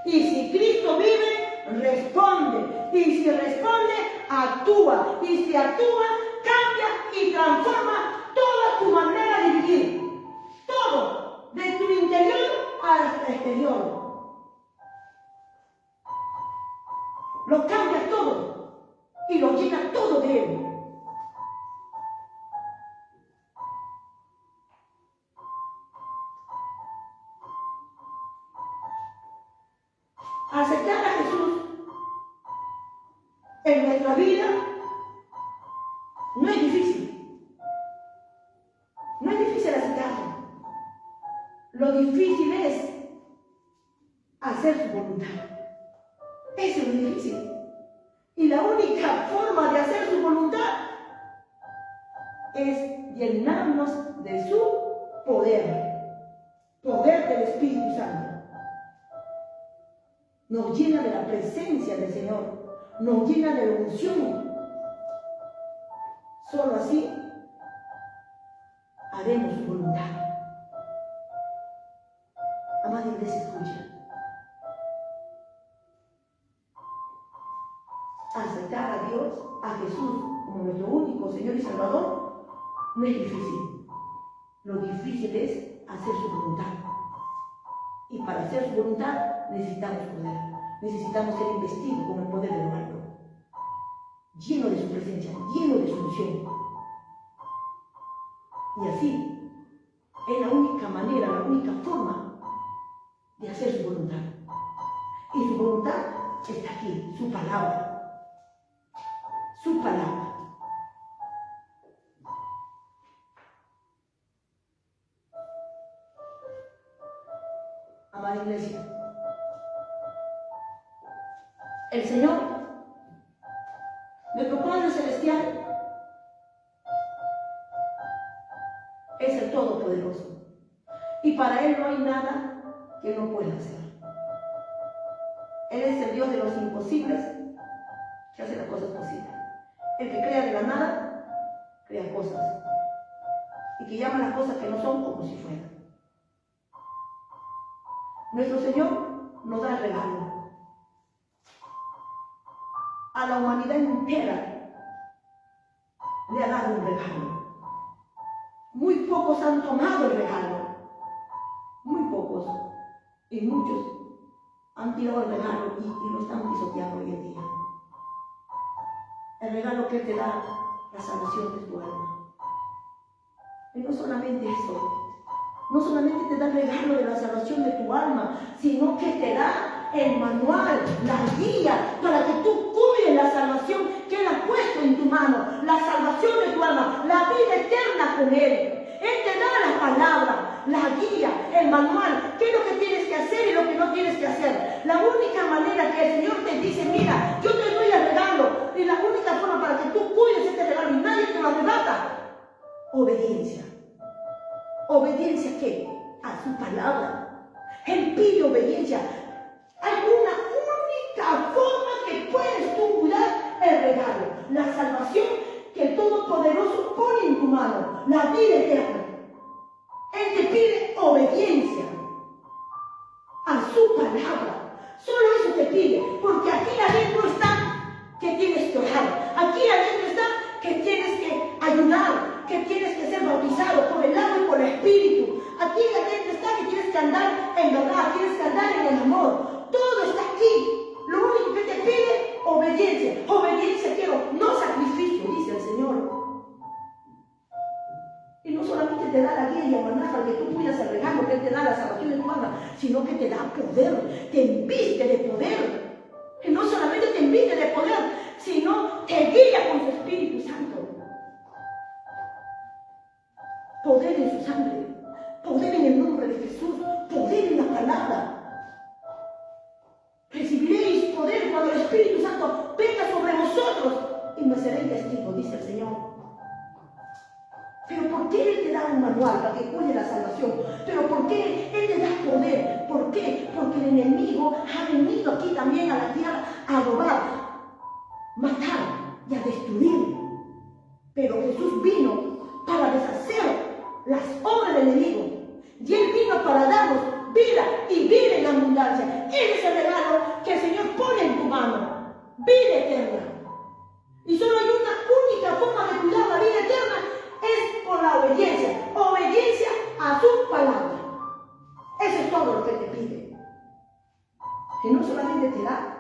Y si Cristo vive, responde. Y si responde, actúa. Y si actúa, cambia y transforma toda tu manera de vivir. Todo, de tu interior al exterior. Lo cambia todo y lo llena todo de Él. Aceptar a Jesús en nuestra vida no es difícil. No es difícil aceptarlo. Lo difícil es hacer su voluntad. Eso es lo difícil. Y la única forma de hacer su voluntad es llenarnos de su poder. Poder del Espíritu Santo. Nos llena de la presencia del Señor. Nos llena de la unción. Solo así haremos su voluntad. Amada iglesia, escucha. Aceptar a Dios, a Jesús, como nuestro único Señor y Salvador, no es difícil. Lo difícil es hacer su voluntad. Y para hacer su voluntad necesitamos poder. Necesitamos ser investidos con el poder del alto, lleno de su presencia, lleno de su unción. Y así es la única manera, la única forma de hacer su voluntad. Y su voluntad está aquí, su palabra. Su palabra. Amada iglesia, el Señor, nuestro Padre Celestial, es el Todopoderoso. Y para Él no hay nada que no pueda hacer. Él es el Dios de los imposibles, que hace las cosas posibles. El que crea de la nada, crea cosas. Y que llama las cosas que no son como si fueran. Nuestro Señor nos da el regalo. A la humanidad entera le ha dado un regalo. Muy pocos han tomado el regalo. Muy pocos. Y muchos han tirado el regalo y lo están pisoteando hoy en día. El regalo que Él te da, la salvación de tu alma. Y no solamente eso, no solamente te da el regalo de la salvación de tu alma, sino que te da el manual, la guía, para que tú cumples la salvación que Él ha puesto en tu mano, la salvación de tu alma, la vida eterna con Él. Él te da la palabra, la guía, el manual, qué es lo que tienes que hacer y lo que no tienes que hacer. La única manera que el Señor te dice, mira, yo te doy el regalo, y la única forma para que tú cuides este regalo y nadie te lo arrebata, obediencia. ¿Obediencia a qué? A su palabra. Él pide obediencia. Hay una única forma que puedes tú cuidar el regalo, la salvación que el Todopoderoso pone en tu mano, la vida eterna. Él te pide obediencia a su palabra. Solo eso te pide, porque aquí adentro está que tienes que orar. Aquí adentro está que tienes que ayunar, que tienes que ser bautizado por el agua y por el Espíritu. Aquí adentro está que tienes que andar en verdad, tienes que andar en el amor. Todo está aquí. Lo único que te pide, obediencia. Obediencia quiero, no sacrificio, dice el Señor. Y no solamente te da la guía y el maná para que tú cuidas el regalo, que Él te da la salvación de tu alma, sino que te da poder, te inviste de poder. Y no solamente te inviste de poder, sino te guía con su Espíritu Santo. Poder en su sangre, poder en el nombre de Jesús, poder en la palabra. Recibiréis poder cuando el Espíritu Santo venga sobre vosotros y me seréis testigos, dice el Señor. Pero ¿por qué Él te da un manual para que cuide la salvación? ¿Pero por qué Él te da poder? ¿Por qué? Porque el enemigo ha venido aquí también a la tierra a robar, matar y a destruir. Pero Jesús vino para deshacer las obras del enemigo. Y Él vino para darnos vida y vida en abundancia. Ese es el regalo que el Señor pone en tu mano. Vida eterna. Y solo hay una única forma de cuidar la vida eterna, es por la obediencia. Obediencia a su palabra. Eso es todo lo que te pide. Que no solamente te da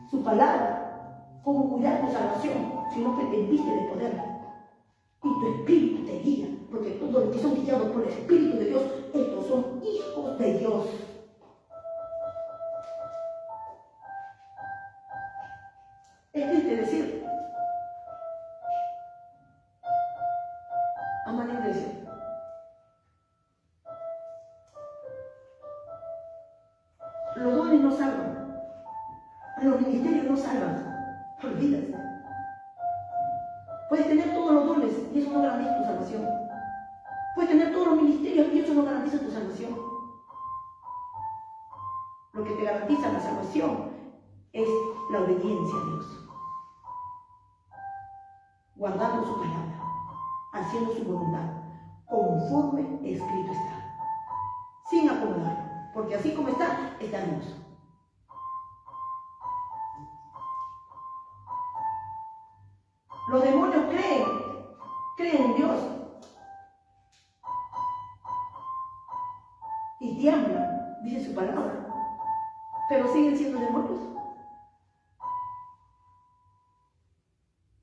su palabra, como cuidar tu salvación, sino que te viste de poder. Y tu espíritu te guía, porque todos los que son guiados por el Espíritu de Dios, estos son hijos de Dios. Es triste decir, amada iglesia, los dones no salvan, los ministerios no salvan, olvídate. Puedes tener todos los dones y eso no garantiza tu salvación. Puedes tener todos los ministerios y eso no garantiza tu salvación. Lo que te garantiza la salvación es la obediencia a Dios. Guardando su palabra, haciendo su voluntad, conforme escrito está. Sin acomodarlo, porque así como está, está hermoso. Los demonios creen en Dios y tiemblan, dice su palabra, pero siguen siendo demonios.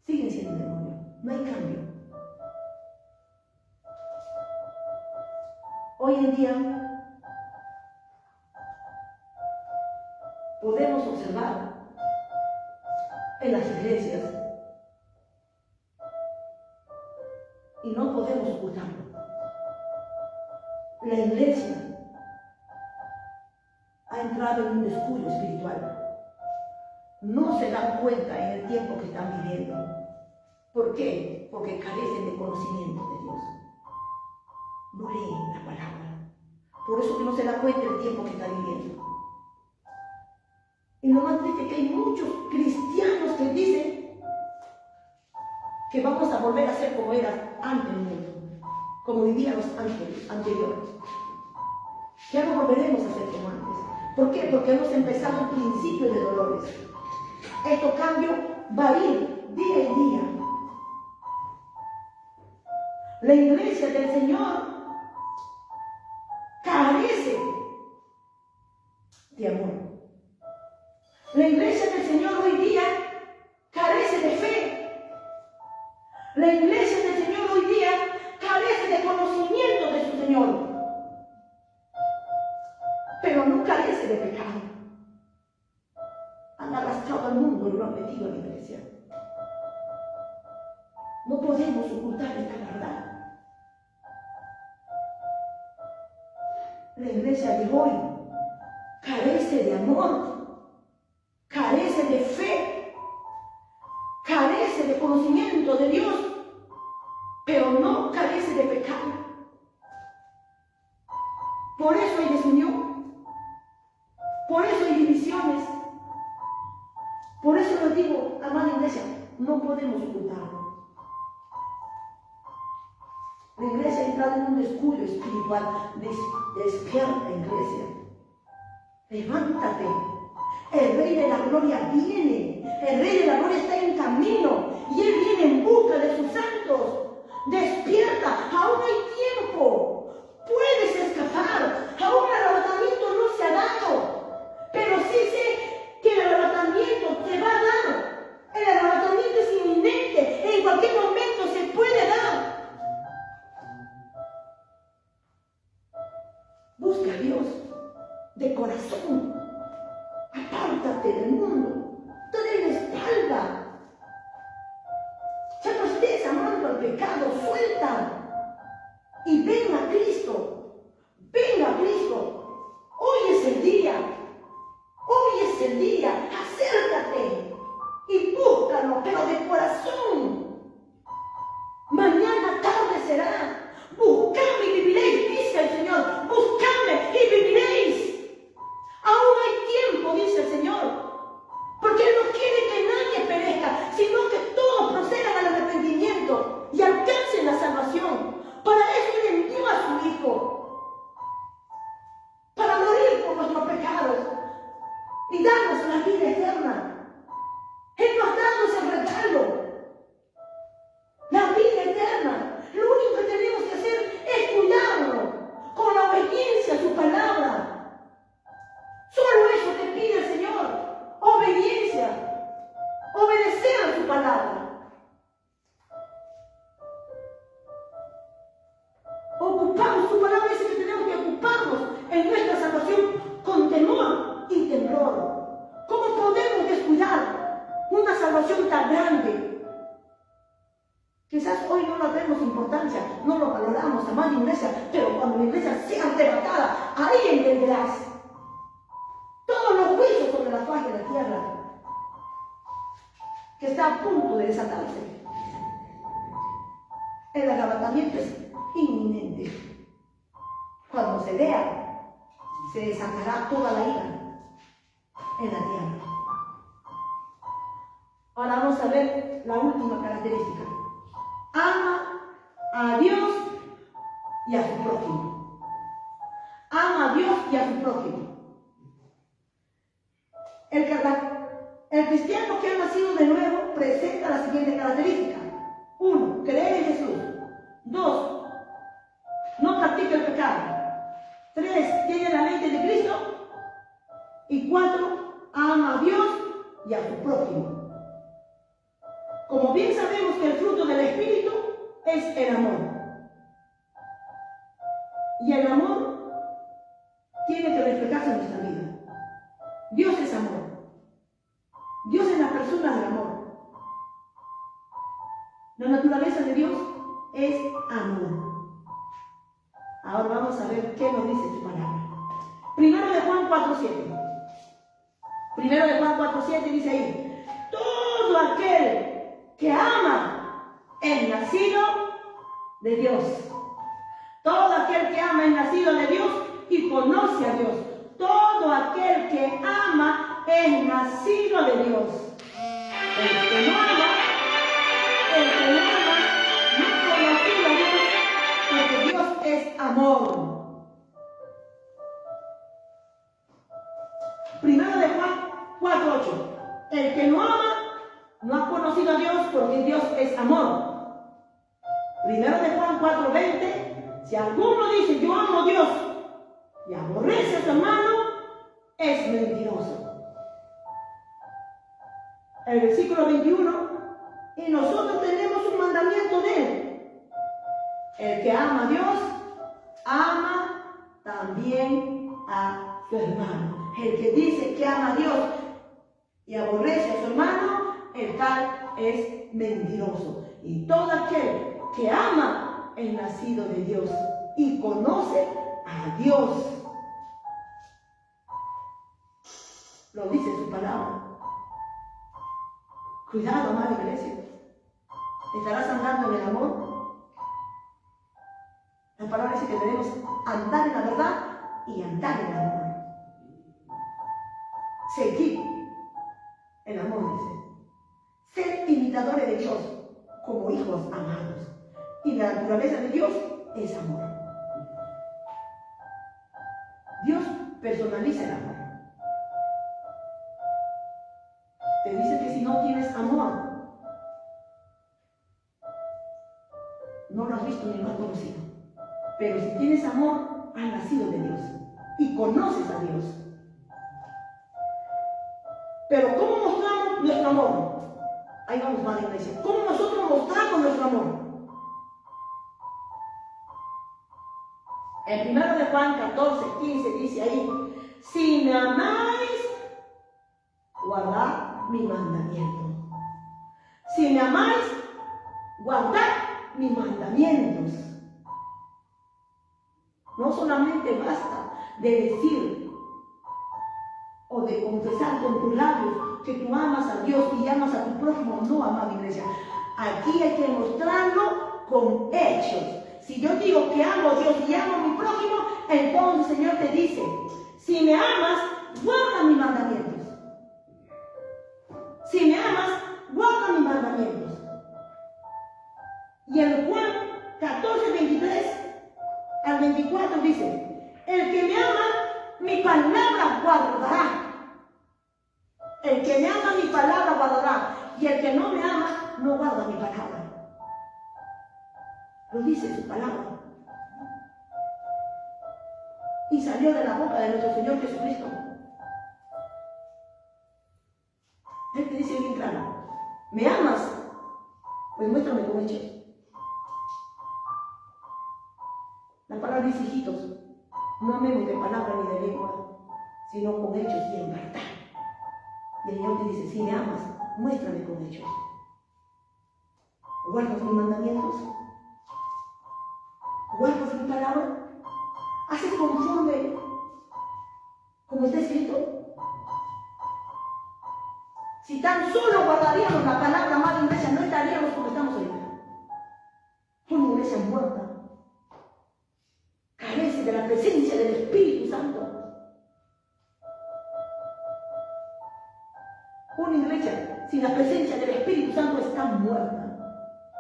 Siguen siendo demonios, no hay cambio. Hoy en día podemos observar en las iglesias y no podemos ocultarlo. La iglesia ha entrado en un descuido espiritual. No se dan cuenta en el tiempo que están viviendo. ¿Por qué? Porque carecen de conocimiento de Dios. No leen la palabra. Por eso que no se da cuenta del tiempo que están viviendo. Y lo más triste es que hay muchos cristianos que dicen que vamos a volver a ser como era antes del mundo, como vivían los anteriores. Ya no volveremos a ser como antes. ¿Por qué? Porque hemos empezado un principio de dolores. Este cambio va a ir día en día. La iglesia del Señor carece de amor. La iglesia del Señor hoy día carece de fe. La iglesia del Señor hoy día carece de conocimiento de su Señor, pero no carece de pecado. Han arrastrado al mundo y lo han metido a la iglesia. No podemos ocultar esta verdad. La iglesia de hoy carece de amor, carece de fe, carece de conocimiento de Dios, pero no carece de pecado. Por eso hay desunión, por eso hay divisiones. Por eso les digo, amada iglesia, no podemos ocultarlo. La iglesia ha entrado en un descuido espiritual. Despierta, iglesia. Levántate. El Rey de la Gloria viene. El Rey de la Gloria está en camino. Y Él viene en busca de sus santos. Despierta. Aún hay tiempo. Puedes escapar. Aún el arrebatamiento no se ha dado. Pero sí sé que el arrebatamiento te va a dar. El arrebatamiento es inminente. En cualquier momento se puede dar. Busca a Dios de corazón. Apártate del mundo. Dale la espalda. Ya no estés amando al pecado. Suelta. Y ven a Cristo. Ven a Cristo. Hoy es el día. Hoy es el día. Acércate. Y búscalo, pero de corazón. Mañana tarde será. Buscadme y viviréis, dice el Señor. Buscadme y viviréis. Aún hay tiempo, dice el Señor. Porque Él no quiere que nadie perezca, sino que todos procedan al arrepentimiento y alcancen la salvación. Para eso Él envió a su Hijo. darnos la vida eterna. Él nos ha dado ese regalo. La vida eterna. Lo único que tenemos que hacer es cuidarlo con la obediencia a su palabra. Solo eso te pide el Señor. Obediencia. Obedecer a su palabra. Ocupamos, su palabra dice que tenemos que ocuparnos en nuestra salvación con temor y temblor. ¿Cómo podemos descuidar una salvación tan grande? Quizás hoy no le demos importancia, no lo valoramos, amada iglesia, pero cuando la iglesia sea arrebatada, ahí entenderás todos los juicios sobre la faz de la tierra que está a punto de desatarse. El arrebatamiento es inminente. Cuando se vea, se desatará toda la ira en la tierra. Ahora vamos a ver la última característica. Ama a Dios y a su prójimo. Ama a Dios y a su prójimo. El cristiano que ha nacido de nuevo presenta la siguiente característica. 1. Creer en Jesús. 2. No practica el pecado. 3. Tiene la mente de Cristo. Y 4. Ama a Dios y a su prójimo. Como bien sabemos que el fruto del Espíritu es el amor. Y el amor tiene que reflejarse en nuestra vida. Dios es amor. Dios es la persona del amor. La naturaleza de Dios es amor. Ahora vamos a ver qué nos dice su palabra. Primero de Juan 4:7. Primero de Juan 4:7 dice ahí: todo aquel que ama es nacido de Dios. Todo aquel que ama es nacido de Dios y conoce a Dios. Todo aquel que ama es nacido de Dios. El que no ama, no conoce a Dios, porque Dios es amor. Primero de Juan 4:8. El que no ama no ha conocido a Dios, porque Dios es amor. Primero de Juan 4:20. Si alguno dice yo amo a Dios y aborrece a su hermano, es mentiroso. El versículo 21. Y nosotros tenemos un mandamiento de Él. El que ama a Dios, ama también a su hermano. El que dice que ama a Dios y aborrece a su hermano, el tal es mentiroso. Y todo aquel que ama es nacido de Dios y conoce a Dios. Lo dice su palabra. Cuidado, amada iglesia. ¿Estarás andando en el amor? La palabra dice que debemos andar en la verdad y andar en el amor. Seguir el amor, dice. Ser imitadores de Dios como hijos amados. Y la naturaleza de Dios es amor. Dios personaliza el amor. Te dice que si no tienes amor, no lo has visto ni lo has conocido. Pero si tienes amor, has nacido de Dios y conoces a Dios. Pero ¿cómo mostramos nuestro amor? Ahí vamos, madre iglesia. ¿Cómo nosotros mostramos nuestro amor? En 1 de Juan 14:15 dice ahí: si me amáis, guardad mi mandamiento. Si me amáis, guardad mis mandamientos. No solamente basta de decir o de confesar con tus labios que tú amas a Dios y amas a tu prójimo. No, amada iglesia. Aquí hay que mostrarlo con hechos. Si yo digo que amo a Dios y amo a mi prójimo, entonces el Señor te dice: si me amas, guarda mis mandamientos. Si me amas, guarda mis mandamientos. Y en Juan 14:23 al 24 dice: el que me ama, mi palabra guardará. el que me ama mi palabra guardará, y el que no me ama no guarda mi palabra. Lo dice su palabra. Y salió de la boca de nuestro Señor Jesucristo. Él te dice bien claro, ¿me amas? Pues muéstrame con hechos. La palabra dice, hijitos, no amemos de palabra ni de lengua, sino con hechos y en verdad. Y el Señor te dice, si me amas, muéstrame con hechos. ¿Guardas mis mandamientos? ¿Guardas mi palabra? ¿Haces conforme como está escrito? Si tan solo guardaríamos la palabra, amada iglesia, no estaríamos como estamos ahorita. Una iglesia muerta. Carece de la presencia del Espíritu Santo. Una iglesia sin la presencia del Espíritu Santo está muerta.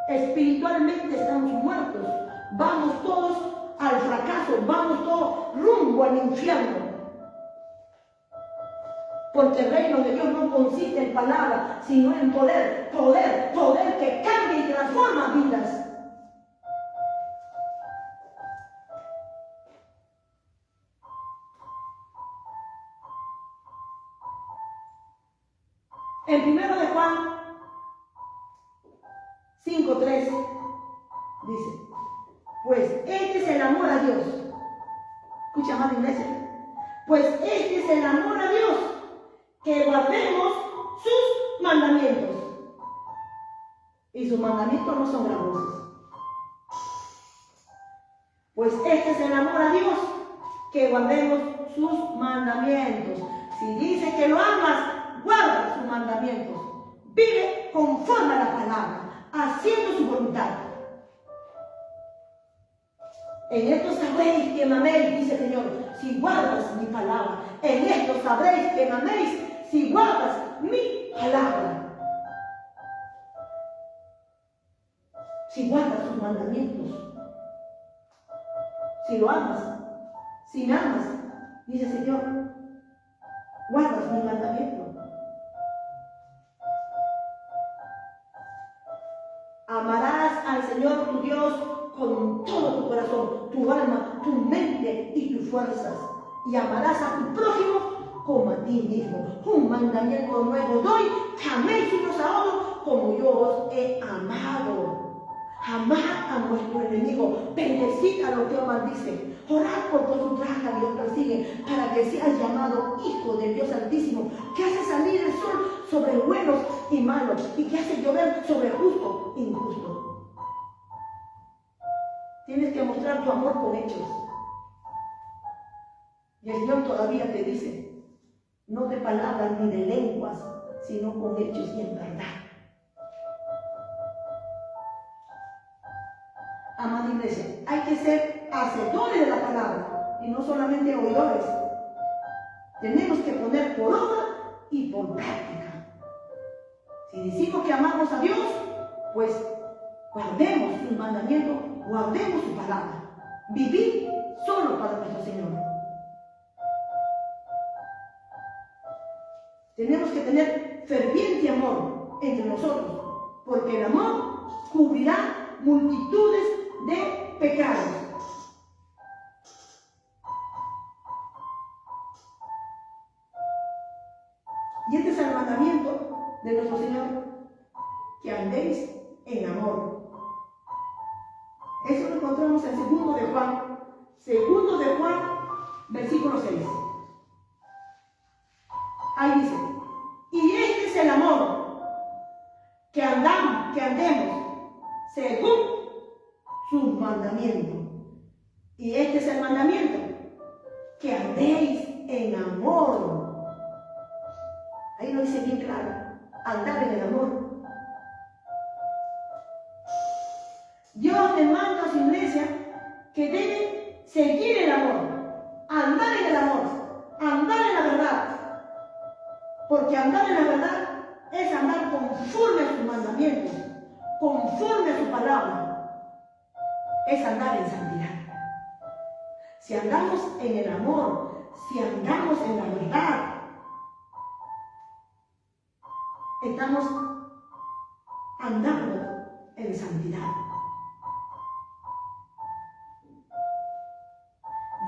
Espiritualmente estamos muertos. Vamos todos al fracaso, vamos todos rumbo al infierno. Porque el reino de Dios no consiste en palabras, sino en poder, poder, poder que cambia y transforma vidas. En 1 de Juan 5:3 dice, pues este es el amor a Dios. Escucha, amada iglesia. Pues este es el amor a Dios, que guardemos sus mandamientos. Y sus mandamientos no son gravosos. Pues este es el amor a Dios, que guardemos sus mandamientos. Si dice que lo amas, guarda sus mandamientos. Vive conforme a la palabra, haciendo su voluntad. En esto sabréis que me améis, dice el Señor, si guardas mi palabra. En esto sabréis que me améis, si guardas mi palabra. Si guardas sus mandamientos. Si lo amas, si me amas, dice el Señor, guardas mi mandamiento. Amarás al Señor tu Dios con todo tu corazón, tu alma, tu mente y tus fuerzas. Y amarás a tu prójimo como a ti mismo. Un mandamiento nuevo doy, que améis unos a otros como yo os he amado. Amad a nuestro enemigo, bendecid a los que os maldicen, orad por todos los ultrajan y os persiguen, para que seas llamado hijo del Dios Altísimo, que hace salir el sol sobre buenos y malos, y que hace llover sobre justo e injusto. Tienes que mostrar tu amor con hechos. Y el Señor todavía te dice, no de palabras ni de lenguas, sino con hechos y en verdad. Amada iglesia, hay que ser hacedores de la palabra y no solamente oidores. Tenemos que poner por obra y por práctica. Si decimos que amamos a Dios, pues guardemos sus mandamientos, guardemos su palabra. Vivir solo para nuestro Señor. Tenemos que tener ferviente amor entre nosotros, porque el amor cubrirá multitudes de pecados. Y este es el mandamiento de nuestro Señor, que andéis en amor. Eso lo encontramos en 2 de Juan, versículo 6. Ahí dice, y este es el amor, que andemos según sus mandamientos. Y este es el mandamiento, que andéis en amor. Ahí lo dice bien claro, andar en el amor. Dios demanda a su iglesia que debe seguir el amor, andar en el amor, andar en la verdad. Porque andar en la verdad es andar conforme a sus mandamientos, conforme a su palabra. Es andar en santidad. Si andamos en el amor, si andamos en la verdad, estamos andando en santidad.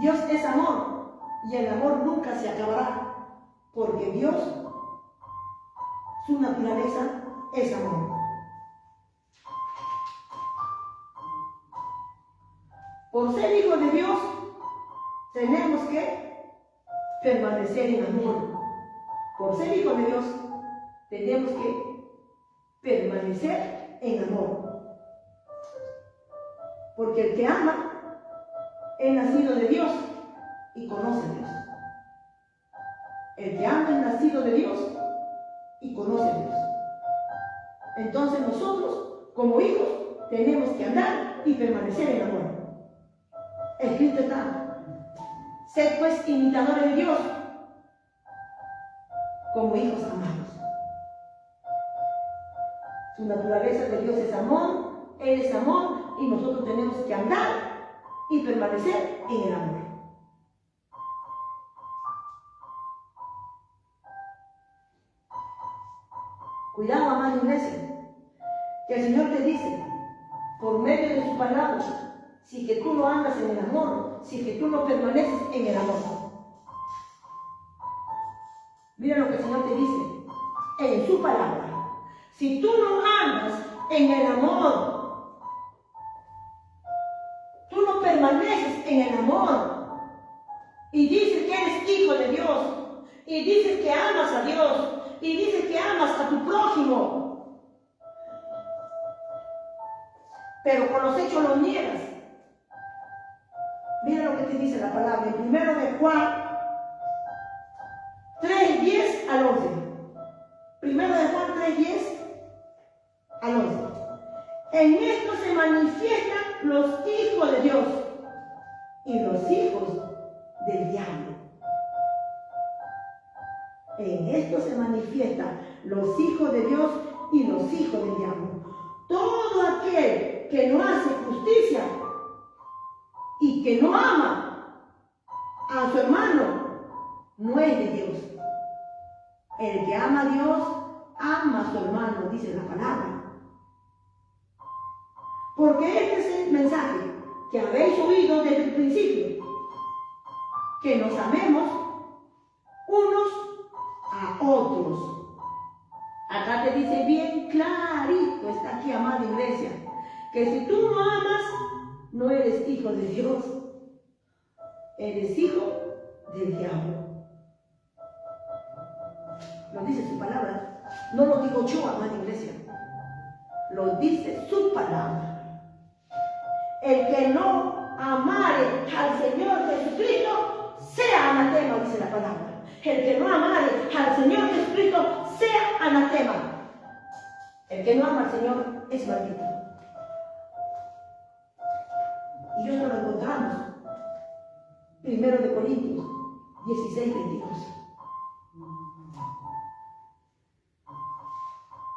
Dios es amor y el amor nunca se acabará, porque Dios, su naturaleza es amor. Por ser hijos de Dios, tenemos que permanecer en amor. Por ser hijos de Dios, tenemos que permanecer en amor. Porque el que ama es nacido de Dios y conoce a Dios. El que ama es nacido de Dios y conoce a Dios. Entonces nosotros, como hijos, tenemos que andar y permanecer en amor. Escrito está: sed pues imitadores de Dios, como hijos amados. Su naturaleza de Dios es amor, Él es amor, y nosotros tenemos que andar y permanecer en el amor. Cuidado, amada iglesia, que el Señor te dice, por medio de su palabra, si que tú no andas en el amor, si que tú no permaneces en el amor. Mira lo que el Señor te dice en su palabra. Si tú no andas en el amor, tú no permaneces en el amor, y dices que eres hijo de Dios, y dices que amas a Dios, y dices que amas a tu prójimo, pero con los hechos los niegas. Mira lo que te dice la palabra en 1 de Juan 3:10 al 11. 1 de Juan 3:10 al 11. En esto se manifiestan los hijos de Dios y los hijos del diablo. En esto se manifiestan los hijos de Dios y los hijos del diablo. Todo aquel que no hace justicia y que no ama a su hermano no es de Dios. El que ama a Dios ama a su hermano, dice la palabra. Porque este es el mensaje que habéis oído desde el principio, que nos amemos unos a otros. Acá te dice bien clarito, está aquí, amada iglesia, que si tú no amas, no eres hijo de Dios, eres hijo del diablo. Lo dice su palabra, no lo digo yo, amada iglesia, lo dice su palabra. El que no amare al Señor Jesucristo sea anatema, dice la palabra. El que no amare al Señor Jesucristo sea anatema. El que no ama al Señor es maldito. Y esto lo encontramos 1 de Corintios 16:22.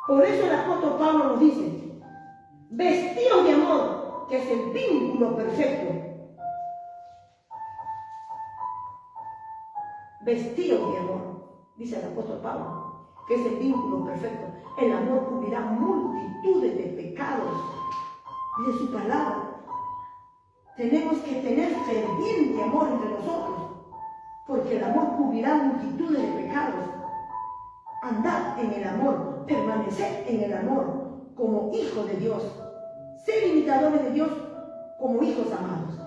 Por eso el apóstol Pablo nos dice: vestidos de amor, que es el vínculo perfecto. Vestidos de amor, dice el apóstol Pablo, que es el vínculo perfecto. El amor cubrirá multitudes de pecados, dice su palabra. Tenemos que tener ferviente amor entre nosotros, porque el amor cubrirá multitudes de pecados. Andad en el amor, permanecer en el amor como hijos de Dios, ser imitadores de Dios como hijos amados.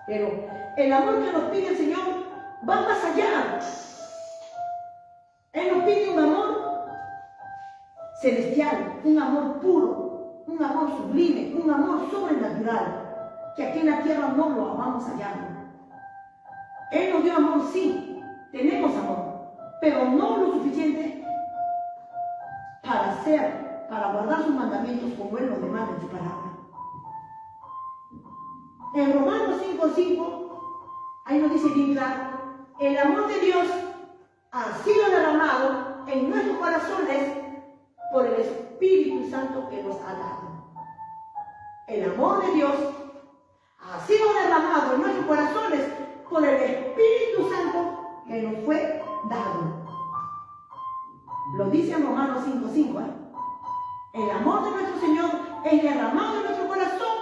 Pero el amor que nos pide el Señor va más allá. Él nos pide un amor celestial, un amor puro, un amor sublime, un amor sobrenatural, que aquí en la tierra no lo vamos a hallar. Él nos dio amor, sí, tenemos amor, pero no lo suficiente para guardar sus mandamientos como Él nos demanda en su palabra. En Romanos 5:5, ahí nos dice bien claro: el amor de Dios ha sido derramado en nuestros corazones por el Espíritu Santo que nos ha dado. El amor de Dios ha sido derramado en nuestros corazones por el Espíritu Santo que nos fue dado. Lo dice en Romanos 5:5. El amor de nuestro Señor es derramado en nuestro corazón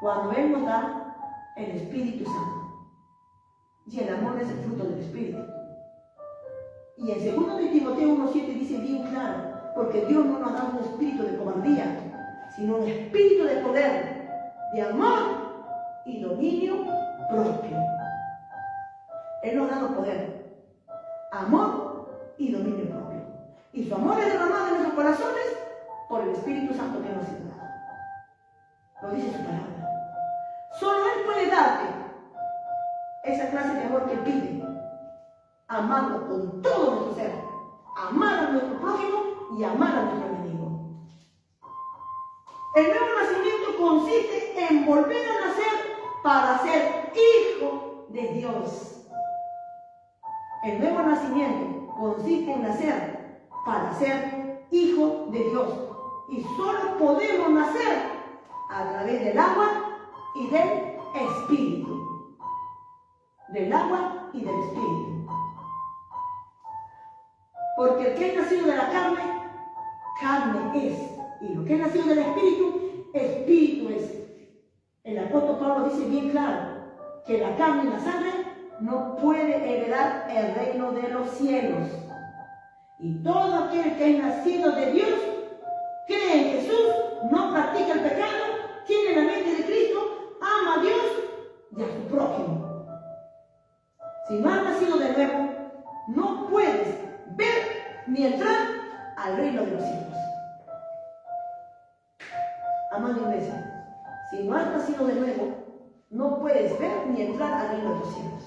cuando Él nos da el Espíritu Santo. Y el amor es el fruto del Espíritu. Y en 2 de Timoteo 1:7 dice bien claro, porque Dios no nos da un espíritu de cobardía, sino un espíritu de poder, de amor y dominio propio. Él nos da el poder, amor y dominio propio. Y su amor es derramado en nuestros corazones por el Espíritu Santo que nos ha dado. Lo dice su palabra. Solo Él puede darte esa clase de amor que Él pide. Amarlo con todo nuestro ser. Amar a nuestro prójimo y amar a nuestro enemigo. El nuevo nacimiento consiste en volver a nacer para ser hijo de Dios. El nuevo nacimiento consiste en nacer para ser hijo de Dios. Y solo podemos nacer a través del agua y del Espíritu. Del agua y del Espíritu. Porque el que es nacido de la carne, carne es. Y lo que es nacido del Espíritu, Espíritu es. El apóstol Pablo dice bien claro que la carne y la sangre no puede heredar el reino de los cielos. Y todo aquel que es nacido de Dios, cree en Jesús, no practica el pecado, tiene la mente de Cristo, ama a Dios y a su prójimo. Si no has nacido de nuevo, no puedes ver ni entrar al reino de los cielos. Amada iglesia, si no has nacido de nuevo, no puedes ver ni entrar al reino de los cielos.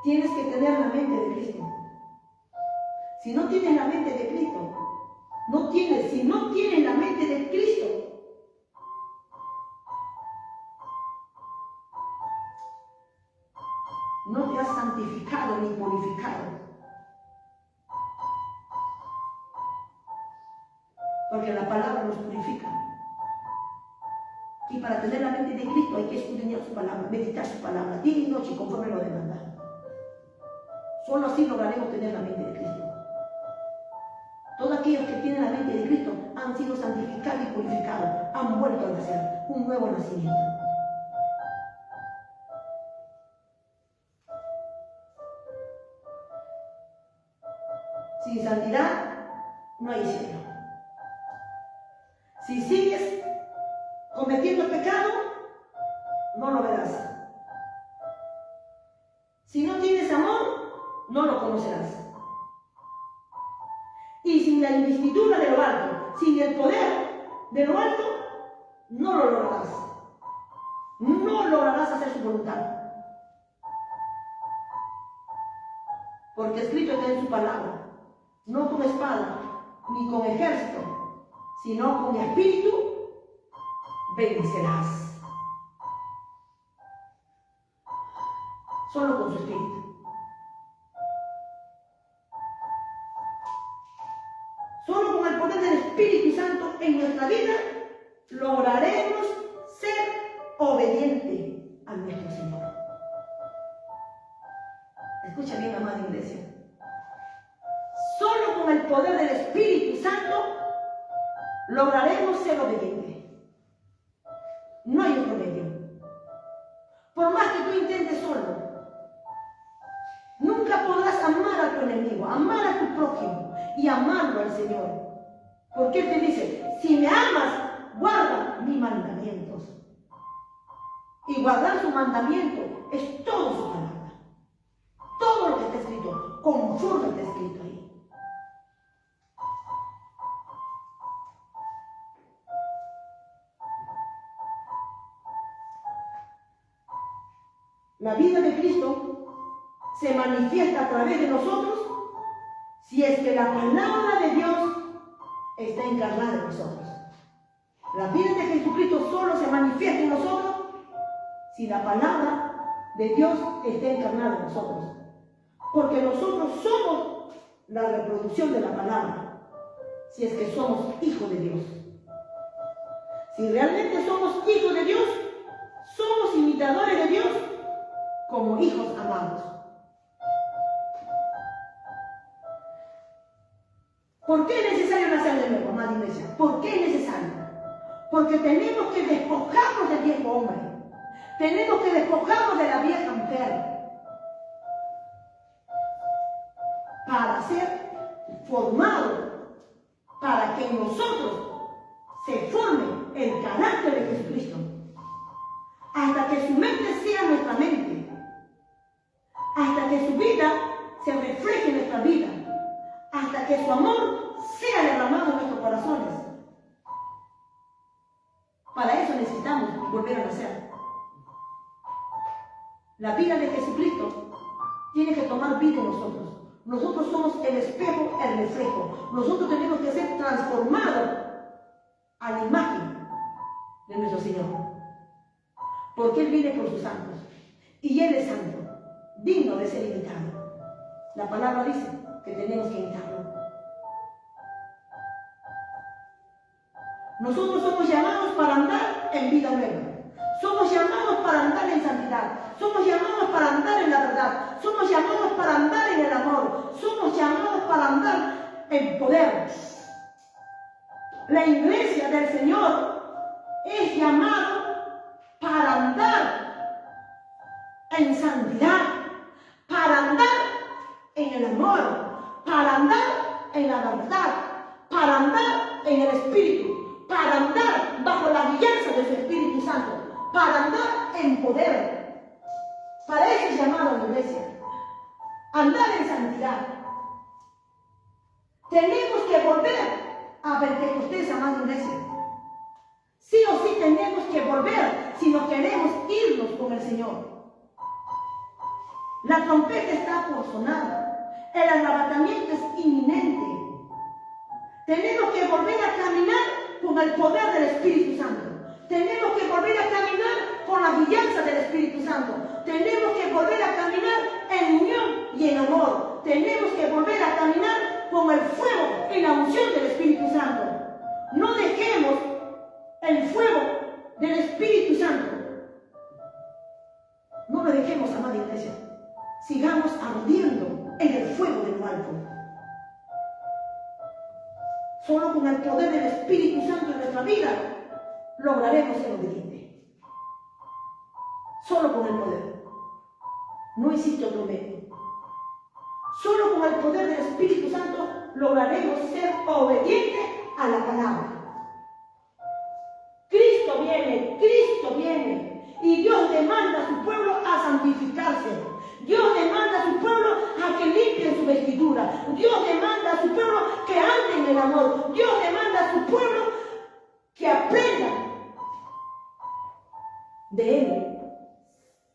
Tienes que tener la mente de Cristo. Si no tienes la mente de Cristo, si no tienes la mente de Cristo, no te has santificado ni purificado. Porque la palabra nos purifica. Y para tener la mente de Cristo hay que escudriñar su palabra, meditar su palabra, día y noche conforme lo demanda. Solo así lograremos tener la mente de Cristo. Todos aquellos que tienen la mente de Cristo han sido santificados y purificados, han vuelto a nacer, un nuevo nacimiento. Sin santidad no hay cielo. Si sigues cometiendo pecado, no lo verás. Si no tienes amor, no lo conocerás. Y sin la investidura de lo alto, sin el poder de lo alto, no lo lograrás. No lograrás hacer su voluntad. Porque escrito está en su palabra, no con espada, ni con ejército, sino con espíritu, vencerás. Solo con su espíritu. Solo con el poder del Espíritu Santo en nuestra vida lograremos ser obedientes a nuestro Señor. Escucha bien, amada iglesia. Solo con el poder del Espíritu Santo lograremos ser obedientes. No hay otro medio. Por más que tú intentes solo, nunca podrás amar a tu enemigo, amar a tu prójimo y amarlo al Señor. Porque Él te dice, si me amas, guarda mis mandamientos. Y guardar su mandamiento es todo su palabra. Todo lo que está escrito, conforme está escrito ahí. La vida de Cristo se manifiesta a través de nosotros si es que la palabra de Dios está encarnada en nosotros. La vida de Jesucristo solo se manifiesta en nosotros si la palabra de Dios está encarnada en nosotros. Porque nosotros somos la reproducción de la palabra, si es que somos hijos de Dios. Si realmente somos hijos de Dios, somos imitadores de Dios como hijos amados. ¿Por qué es necesario nacer de nuevo, amada iglesia? ¿Por qué es necesario? Porque tenemos que despojarnos del viejo hombre. Tenemos que despojarnos de la vieja mujer para ser formados, para que en nosotros se forme el carácter de Jesucristo, hasta que su mente sea nuestra mente, hasta que su vida se refleje en nuestra vida, hasta que su amor sea derramado en nuestros corazones. Para eso necesitamos volver a nacer. La vida de Jesucristo tiene que tomar vida en nosotros. Nosotros somos el espejo, el reflejo. Nosotros tenemos que ser transformados a la imagen de nuestro Señor. Porque Él viene por sus santos. Y Él es santo, digno de ser imitado. La palabra dice que tenemos que imitarlo. Nosotros somos llamados para andar en vida nueva. Somos llamados para andar en santidad. Somos llamados para andar en la verdad. Somos llamados para andar en el amor. Somos llamados para andar en poder. La iglesia del Señor es llamada para andar en santidad, para andar en el amor, para andar en la verdad, para andar en el Espíritu, para andar bajo la guianza de su Espíritu Santo, para andar en poder. Para eso es llamado la iglesia. Andar en santidad. Tenemos que volver a Pentecostés, amada iglesia. Sí o sí tenemos que volver si nos queremos irnos con el Señor. La trompeta está por sonar. El arrebatamiento es inminente. Tenemos que volver a caminar con el poder del Espíritu Santo. Tenemos que volver a caminar con la guianza del Espíritu Santo. Tenemos que volver a caminar en unión y en amor. Tenemos que volver a caminar con el fuego y la unción del Espíritu Santo. No dejemos el fuego del Espíritu Santo. No lo dejemos, amada iglesia. Sigamos ardiendo en el fuego de lo alto. Solo con el poder del Espíritu Santo en nuestra vida lograremos ser obedientes. Solo con el poder. No existe otro medio. Solo con el poder del Espíritu Santo lograremos ser obedientes a la palabra. Cristo viene y Dios demanda a su pueblo a santificarse. Dios demanda a su pueblo a que limpien su vestidura. Dios demanda a su pueblo que anden en el amor. Dios demanda a su pueblo que aprendan de Él,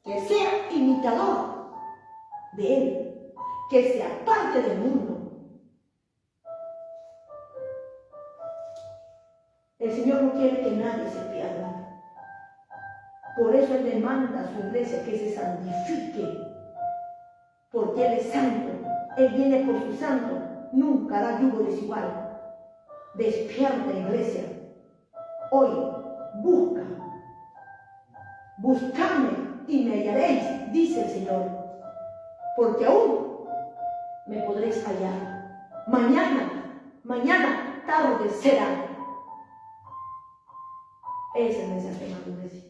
que sea imitador de Él, que sea parte del mundo. El Señor no quiere que nadie se pierda. Por eso Él demanda a su iglesia que se santifique, porque Él es santo. Él viene por su santo, nunca da yugo desigual. Despierta, iglesia. Hoy buscadme y me hallaréis, dice el Señor, porque aún me podréis hallar. Mañana tarde será. Ese es el mensaje, hermano, iglesia.